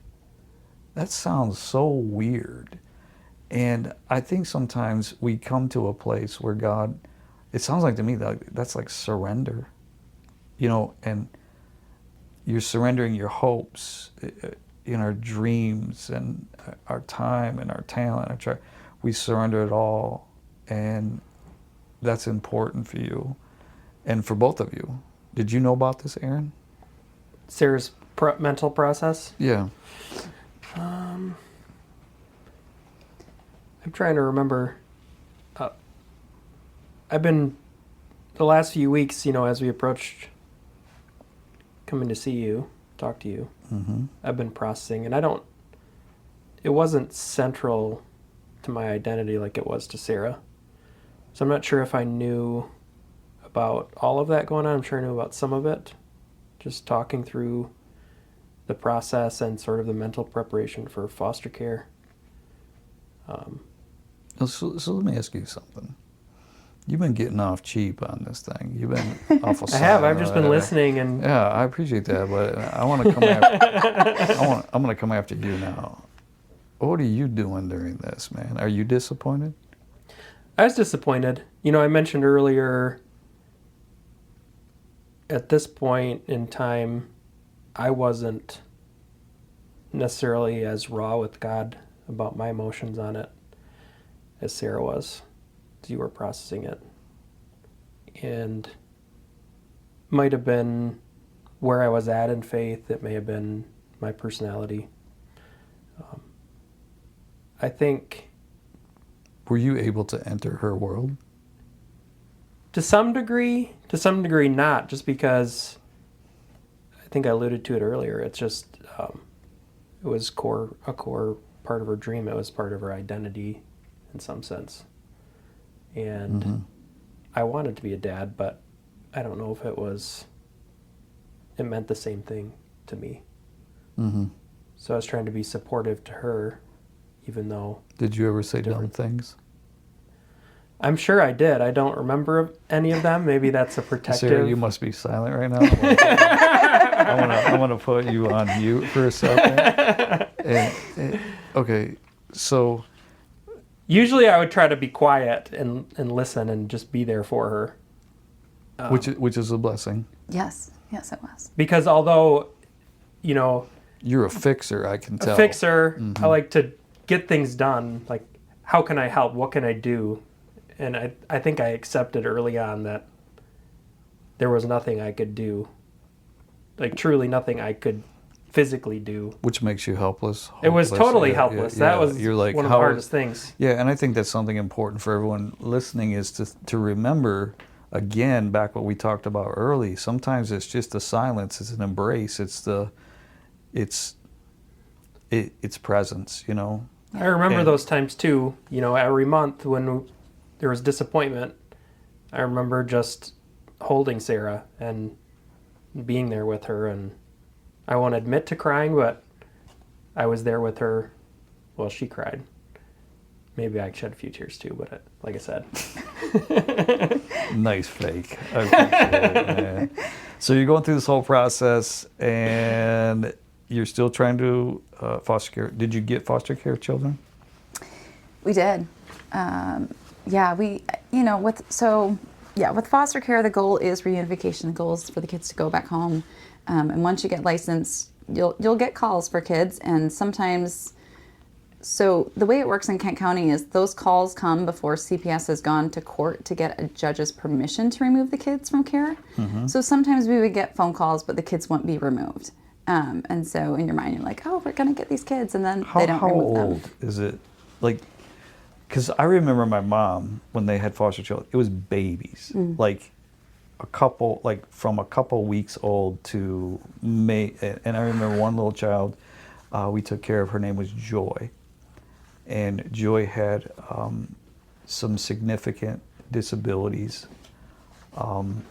That sounds so weird. And I think sometimes we come to a place where God, it sounds like to me that that's like surrender, and you're surrendering your hopes, our dreams and our time and our talent. We surrender it all, and that's important for you and for both of you. Did you know about this, Aaron? Sarah's mental process? Yeah. I'm trying to remember. I've been, the last few weeks, as we approached coming to see you, talk to you, I've been processing, and it wasn't central to my identity like it was to Sarah. So I'm not sure if I knew about all of that going on. I'm sure I knew about some of it, just talking through the process and sort of the mental preparation for foster care. So let me ask you something. You've been getting off cheap on this thing. You've been awful. I have. I've just been listening, and yeah, I appreciate that, but I want to come after. I'm going to come after you now. What are you doing during this, man? Are you disappointed? I was disappointed. I mentioned earlier, at this point in time, I wasn't necessarily as raw with God about my emotions on it as Sarah was. You were processing it. And might have been where I was at in faith. It may have been my personality. I think... Were you able to enter her world? To some degree not, just because I think I alluded to it earlier. It's just, it was a core part of her dream. It was part of her identity in some sense. And I wanted to be a dad, but I don't know if it meant the same thing to me. So I was trying to be supportive to her, even though... Did you ever say dumb things? I'm sure I did. I don't remember any of them. Maybe that's a protective... Sarah, you must be silent right now. I want to put you on mute for a second. Okay, so... Usually I would try to be quiet and listen and just be there for her. Which is a blessing. Yes, it was. Because although, you're a fixer, I can tell. A fixer, I like to get things done. Like, how can I help? What can I do? And I think I accepted early on that there was nothing I could do. Like, truly nothing I could physically do. Which makes you helpless. It was totally helpless. That was You're like, one of the hardest things. Yeah, and I think that's something important for everyone listening is to remember, again, back what we talked about early. Sometimes it's just a silence. It's an embrace. It's presence, I remember those times too, every month when there was disappointment. I remember just holding Sarah and being there with her, and I won't admit to crying, but I was there with her. Well, she cried. Maybe I shed a few tears too, but like I said. Nice fake. I appreciate it, man. So you're going through this whole process, and you're still trying to foster care. Did you get foster care children? We did. With foster care, the goal is reunification. The goal is for the kids to go back home. And once you get licensed, you'll get calls for kids, and sometimes. So the way it works in Kent County is those calls come before CPS has gone to court to get a judge's permission to remove the kids from care. Mm-hmm. So sometimes we would get phone calls, but the kids won't be removed. And so in your mind, you're like, oh, we're going to get these kids, and then they don't remove them. How old is it? Like, because I remember my mom, when they had foster children, it was babies. Mm. Like, from a couple weeks old to May. And I remember one little child we took care of. Her name was Joy. And Joy had some significant disabilities, and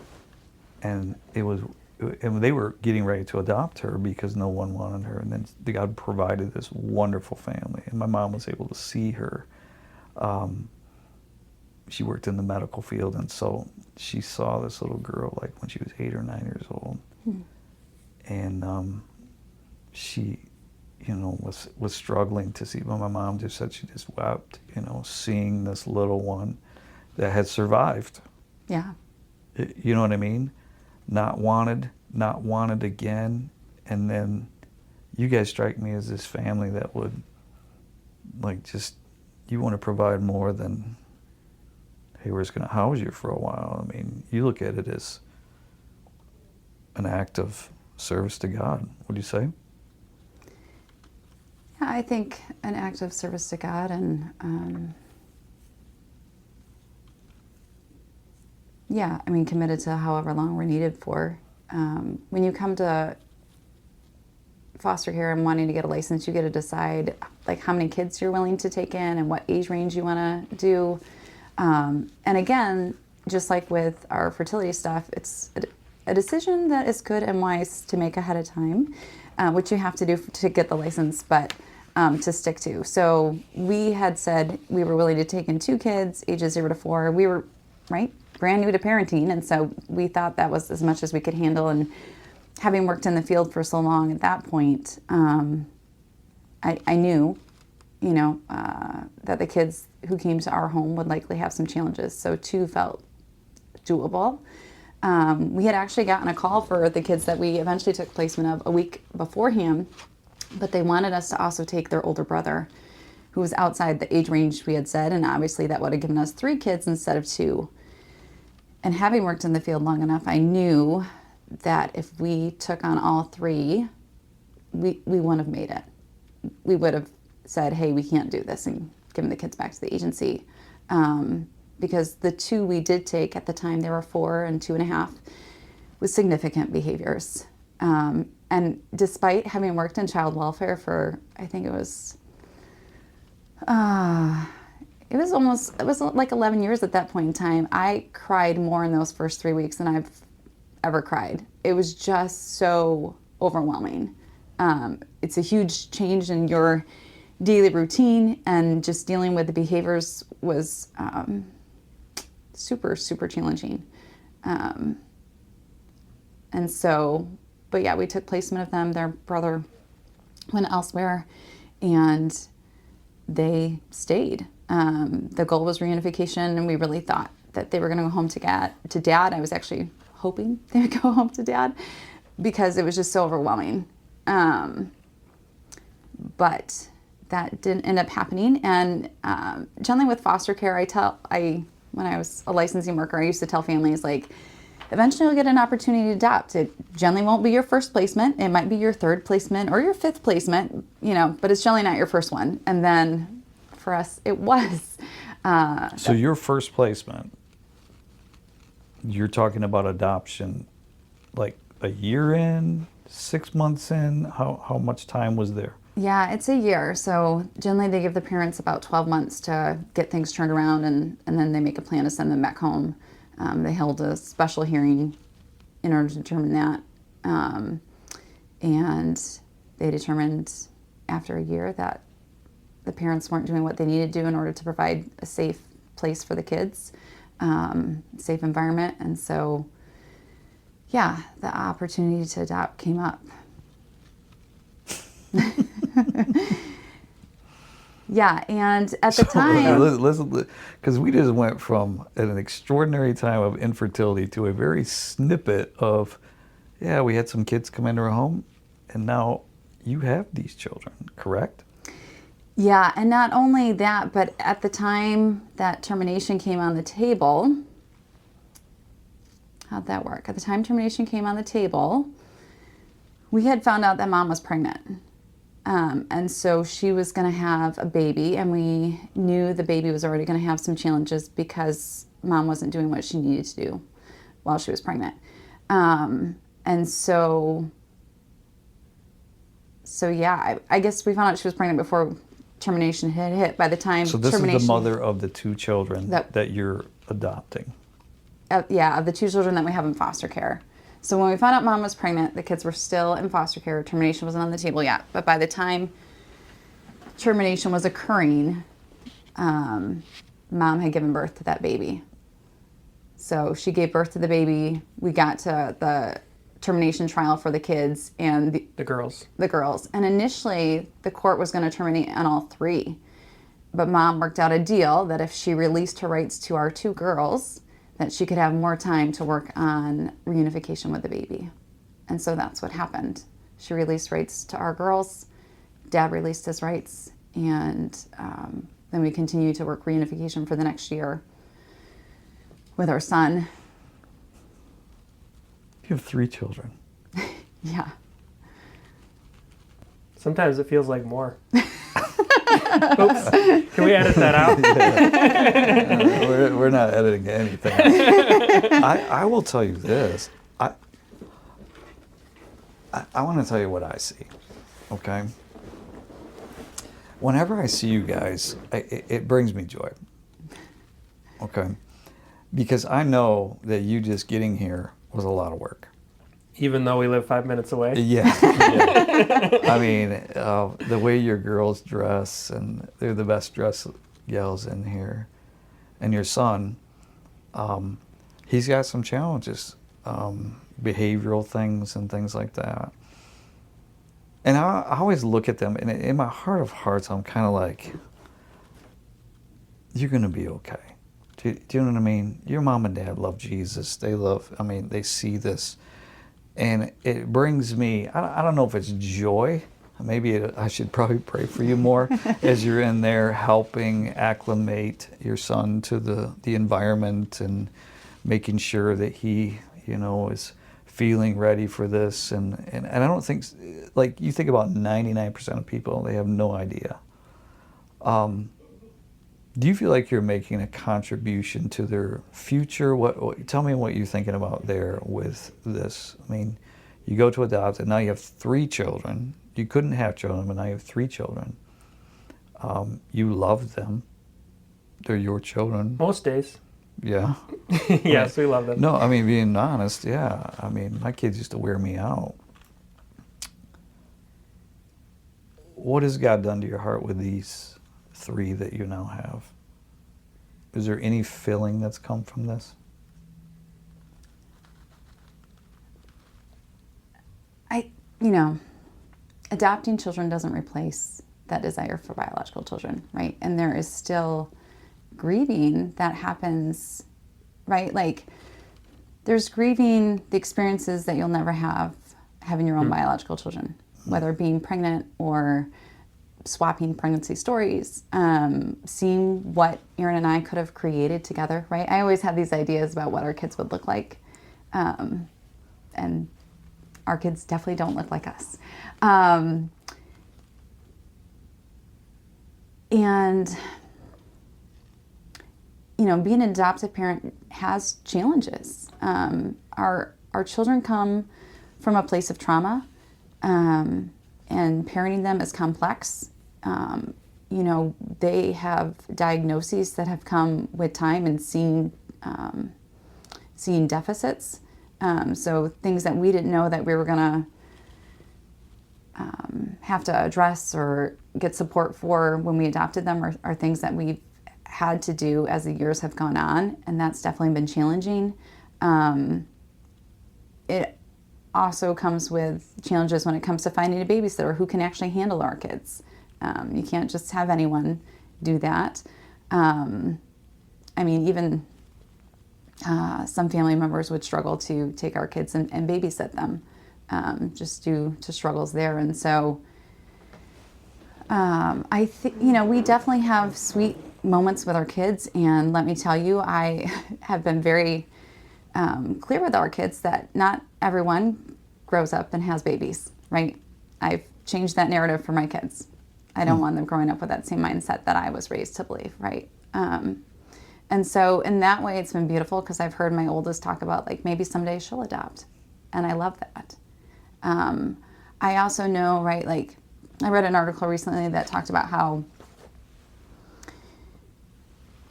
they were getting ready to adopt her because no one wanted her. And then God provided this wonderful family, and my mom was able to see her. She worked in the medical field, and so she saw this little girl like when she was 8 or 9 years old, and she. Was struggling to see, but my mom just said she just wept, seeing this little one that had survived. Yeah. You know what I mean? Not wanted again. And then you guys strike me as this family that would, you want to provide more than, hey, we're just going to house you for a while. I mean, you look at it as an act of service to God. Would you say? I think an act of service to God, and committed to however long we're needed for. When you come to foster care and wanting to get a license, you get to decide how many kids you're willing to take in and what age range you want to do. And again, just like with our fertility stuff, it's a decision that is good and wise to make ahead of time, which you have to do to get the license, but to stick to. So we had said we were willing to take in 2 kids, ages 0 to 4. We were, brand new to parenting, and so we thought that was as much as we could handle. And having worked in the field for so long at that point, I knew, that the kids who came to our home would likely have some challenges. So 2 felt doable. We had actually gotten a call for the kids that we eventually took placement of a week beforehand, but they wanted us to also take their older brother, who was outside the age range we had said, and obviously that would have given us 3 kids instead of 2. And having worked in the field long enough, I knew that if we took on all 3, we wouldn't have made it. We would have said, hey, we can't do this, and given the kids back to the agency. Because the 2 we did take at the time, they were 4 and 2.5, with significant behaviors. And despite having worked in child welfare for, I think it was like 11 years at that point in time, I cried more in those first 3 weeks than I've ever cried. It was just so overwhelming. It's a huge change in your daily routine, and just dealing with the behaviors was super, super challenging. And so, but yeah, we took placement of them. Their brother went elsewhere, and they stayed. The goal was reunification, and we really thought that they were going to go home to Dad. I was actually hoping they would go home to Dad because it was just so overwhelming. But that didn't end up happening. And generally with foster care, when I was a licensing worker, I used to tell families, eventually you'll get an opportunity to adopt. It generally won't be your first placement. It might be your 3rd placement or your 5th placement, but it's generally not your first one. And then for us, it was. So your first placement, you're talking about adoption, like a year in, 6 months in? How much time was there? Yeah, it's a year. So generally they give the parents about 12 months to get things turned around, and then they make a plan to send them back home. They held a special hearing in order to determine that. And they determined after a year that the parents weren't doing what they needed to do in order to provide a safe place for the kids, safe environment. And so, yeah, the opportunity to adopt came up. Yeah, and at the time... Listen, because we just went from an extraordinary time of infertility to a very snippet of, yeah, we had some kids come into our home, and now you have these children, correct? Yeah, and not only that, but at the time that termination came on the table, how'd that work? At the time termination came on the table, we had found out that mom was pregnant. And so she was going to have a baby, and we knew the baby was already going to have some challenges because mom wasn't doing what she needed to do while she was pregnant. And so yeah, I guess we found out she was pregnant before termination had hit. By the time So this termination, is the mother of the two children that you're adopting. Yeah, of the two children that we have in foster care. So when we found out mom was pregnant, the kids were still in foster care. Termination wasn't on the table yet. But by the time termination was occurring, mom had given birth to that baby. So she gave birth to the baby. We got to the termination trial for the kids and The girls. the girls. And initially, the court was going to terminate on all three. But mom worked out a deal that if she released her rights to our two girls, that she could have more time to work on reunification with the baby. And so that's what happened. She released rights to our girls, dad released his rights, and then we continued to work reunification for the next year with our son. You have 3 children. Yeah. Sometimes it feels like more. Oops. Can we edit that out? We're not editing anything. I will tell you this. I want to tell you what I see, okay? Whenever I see you guys, it brings me joy, okay? Because I know that you just getting here was a lot of work. Even though we live 5 minutes away. Yeah. I mean, the way your girls dress, and they're the best dressed gals in here. And your son, he's got some challenges, behavioral things and things like that. And I always look at them, and in my heart of hearts, I'm kind of like, you're going to be okay. Do you know what I mean? Your mom and dad love Jesus. They see this. And it brings me, I don't know if it's joy. Maybe I should probably pray for you more as you're in there helping acclimate your son to the environment and making sure that he, is feeling ready for this. And I don't think, like you think about 99% of people, they have no idea. Do you feel like you're making a contribution to their future? Tell me what you're thinking about there with this. I mean, you go to adopt, and now you have 3 children. You couldn't have children, but now you have 3 children. You love them. They're your children. Most days. Yeah. Yes, we love them. No, I mean, being honest, yeah. I mean, my kids used to wear me out. What has God done to your heart with these 3 that you now have? Is there any feeling that's come from this? Adopting children doesn't replace that desire for biological children, right? And there is still grieving that happens, right? Like, there's grieving the experiences that you'll never have having your own biological children, whether being pregnant or swapping pregnancy stories, seeing what Aaron and I could have created together, right? I always had these ideas about what our kids would look like, and our kids definitely don't look like us. And being an adoptive parent has challenges. Our children come from a place of trauma, and parenting them is complex. They have diagnoses that have come with time and seeing seeing deficits. So things that we didn't know that we were going to have to address or get support for when we adopted them are things that we've had to do as the years have gone on, and that's definitely been challenging. It also comes with challenges when it comes to finding a babysitter who can actually handle our kids. You can't just have anyone do that. Even some family members would struggle to take our kids and babysit them, just due to struggles there. And so we definitely have sweet moments with our kids. And let me tell you, I have been very clear with our kids that not everyone grows up and has babies, right? I've changed that narrative for my kids. I don't want them growing up with that same mindset that I was raised to believe, right? And so in that way, it's been beautiful because I've heard my oldest talk about like maybe someday she'll adopt. And I love that. I also know, right, like I read an article recently that talked about how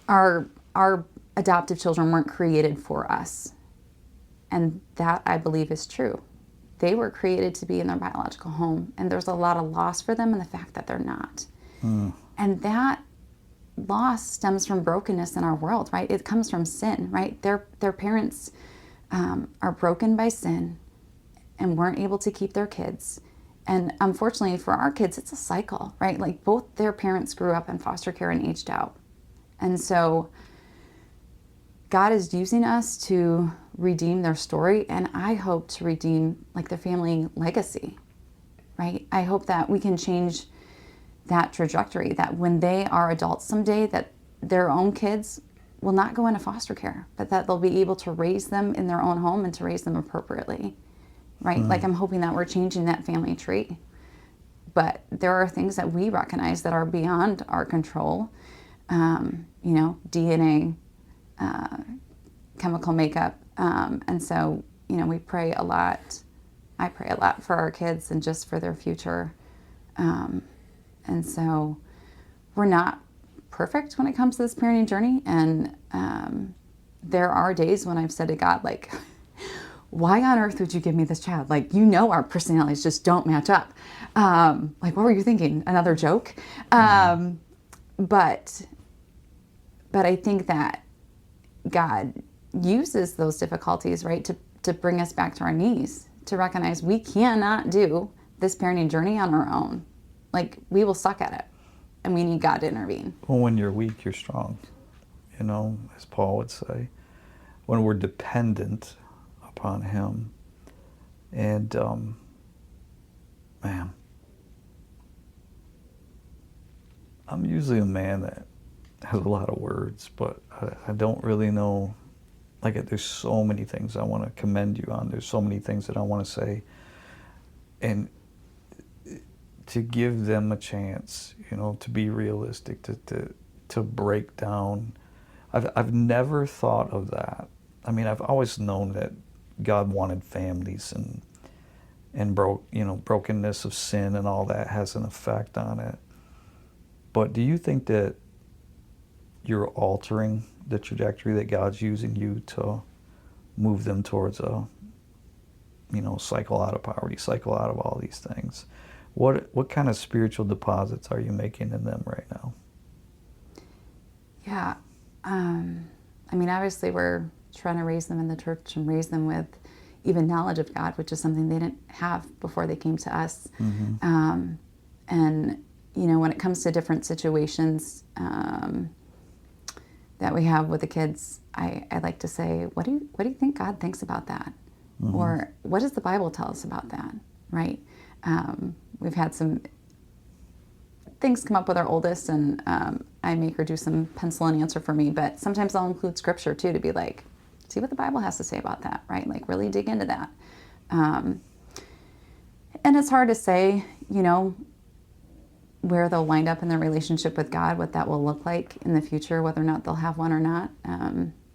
our adoptive children weren't created for us. And that I believe is true. They were created to be in their biological home. And there's a lot of loss for them in the fact that they're not. And that loss stems from brokenness in our world, right? It comes from sin, right? Their parents are broken by sin and weren't able to keep their kids. And unfortunately for our kids, it's a cycle, right? Like both their parents grew up in foster care and aged out. And so God is using us to redeem their story, and I hope to redeem like the family legacy, right? I hope that we can change that trajectory, that when they are adults someday, that their own kids will not go into foster care, but that they'll be able to raise them in their own home and to raise them appropriately, right? Like I'm hoping that we're changing that family tree. But there are things that we recognize that are beyond our control, DNA, chemical makeup. And so, we pray a lot. I pray a lot for our kids and just for their future. And so we're not perfect when it comes to this parenting journey. And there are days when I've said to God, like, why on earth would you give me this child? Like, our personalities just don't match up. Like, what were you thinking? Another joke? But I think that God uses those difficulties, right, to bring us back to our knees, to recognize we cannot do this parenting journey on our own. Like, we will suck at it, and we need God to intervene. Well, when you're weak, you're strong, as Paul would say. When we're dependent upon Him. And, man, I'm usually a man that has a lot of words, but I don't really know. Like, there's so many things I want to commend you on. There's so many things that I want to say. And to give them a chance, to be realistic, to break down. I've never thought of that. I mean, I've always known that God wanted families and brokenness of sin and all that has an effect on it. But do you think that you're altering the trajectory, that God's using you to move them towards a, cycle out of poverty, cycle out of all these things? What kind of spiritual deposits are you making in them right now? Yeah. Obviously we're trying to raise them in the church and raise them with even knowledge of God, which is something they didn't have before they came to us. And, when it comes to different situations that we have with the kids, I like to say, what do you think God thinks about that? Or what does the Bible tell us about that, right? We've had some things come up with our oldest, and I make her do some pencil and answer for me, but sometimes I'll include scripture too, to be like, see what the Bible has to say about that, right? Like, really dig into that. And it's hard to say, where they'll wind up in their relationship with God, what that will look like in the future, whether or not they'll have one or not.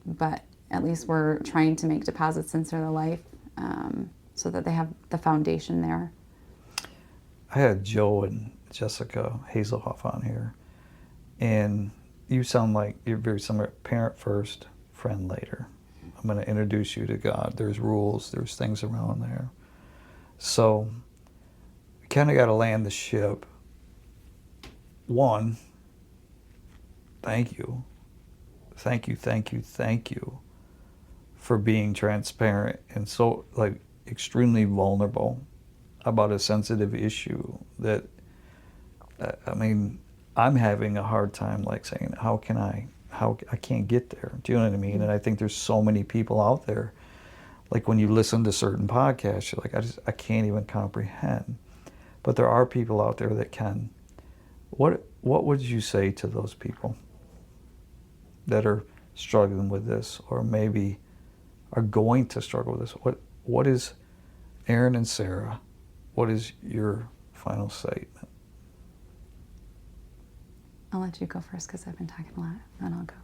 But at least we're trying to make deposits into their life so that they have the foundation there. I had Joe and Jessica Hazelhoff on here, and you sound like you're very similar. Parent first, friend later. I I'm going to introduce you to God. There's rules, there's things around there. So we kind of got to land the ship. One, thank you. Thank you for being transparent and so like extremely vulnerable about a sensitive issue that, I mean, I'm having a hard time like saying, how I can't get there. Do you know what I mean? And I think there's so many people out there, like when you listen to certain podcasts, you're like, I can't even comprehend. But there are people out there that can. What would you say to those people that are struggling with this, or maybe are going to struggle with this? What is, Aaron and Sarah, what is your final statement? I'll let you go first because I've been talking a lot, then I'll go.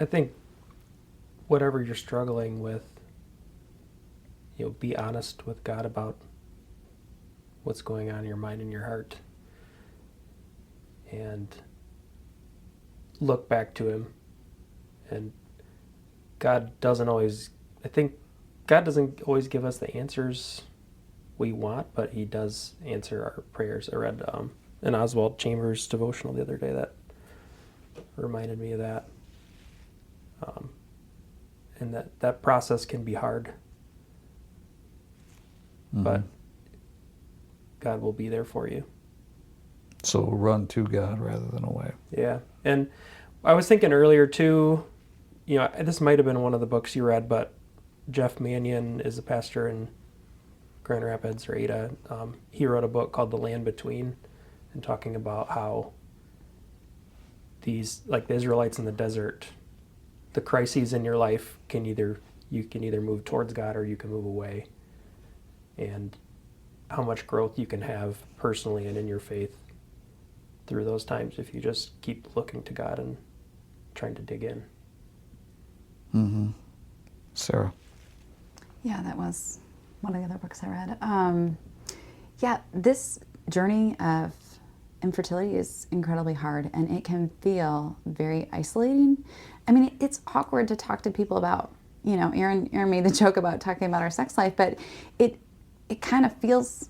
I think whatever you're struggling with, be honest with God about what's going on in your mind and your heart, and look back to Him. And God doesn't always give us the answers we want, but He does answer our prayers. I read an Oswald Chambers devotional the other day that reminded me of that. And that process can be hard, but God will be there for you. So run to God rather than away. Yeah. And I was thinking earlier too, this might have been one of the books you read, but Jeff Mannion is a pastor in Grand Rapids or Ada. He wrote a book called The Land Between, and talking about how these, like the Israelites in the desert, the crises in your life you can either move towards God or you can move away, and how much growth you can have personally and in your faith through those times if you just keep looking to God and trying to dig in. Sarah? Yeah, that was one of the other books I read. Yeah, this journey of infertility is incredibly hard, and it can feel very isolating. I mean, it's awkward to talk to people about, Aaron made the joke about talking about our sex life, but it kind of feels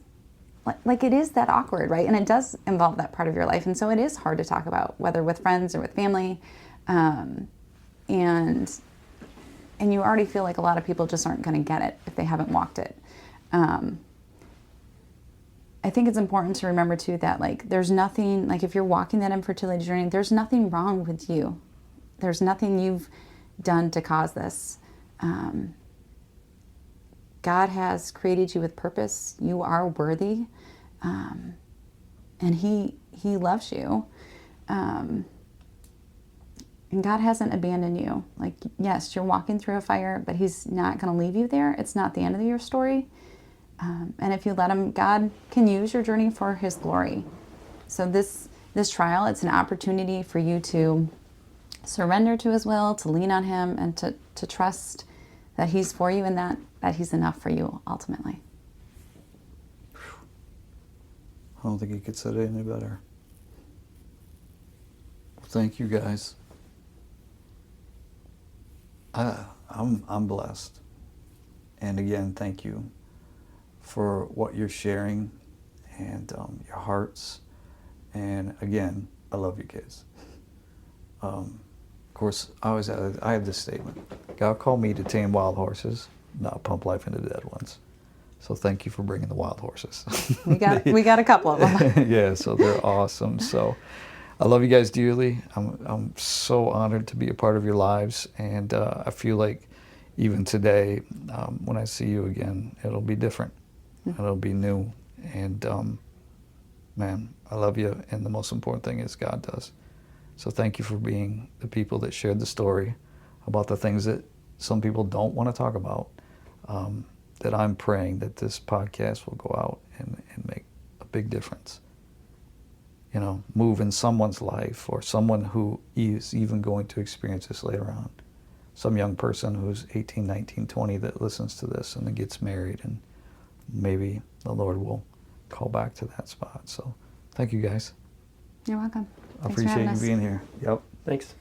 like it is that awkward, right? And it does involve that part of your life, and so it is hard to talk about, whether with friends or with family, and you already feel like a lot of people just aren't going to get it if they haven't walked it. I think it's important to remember too that there's nothing, if you're walking that infertility journey, there's nothing wrong with you. There's nothing you've done to cause this. God has created you with purpose. You are worthy, and He loves you. And God hasn't abandoned you. Yes, you're walking through a fire, but He's not going to leave you there. It's not the end of your story. And if you let Him, God can use your journey for His glory. So this trial, it's an opportunity for you to surrender to His will, to lean on Him, and to trust that He's for you and that He's enough for you ultimately. I don't think you could say it any better. Thank you, guys. I'm blessed. And again, thank you for what you're sharing and your hearts. And again, I love you kids. Of course, I have this statement: God called me to tame wild horses, not pump life into dead ones. So thank you for bringing the wild horses. We got a couple of them. Yeah, so they're awesome. So I love you guys dearly. I'm so honored to be a part of your lives, and I feel like even today, when I see you again, it'll be different. It'll be new, and man, I love you, and the most important thing is God does. So thank you for being the people that shared the story about the things that some people don't want to talk about, that I'm praying that this podcast will go out and make a big difference. Move in someone's life, or someone who is even going to experience this later on. Some young person who's 18, 19, 20 that listens to this and then gets married, and maybe the Lord will call back to that spot. So thank you guys. You're welcome. I appreciate you being here. Yep. Thanks.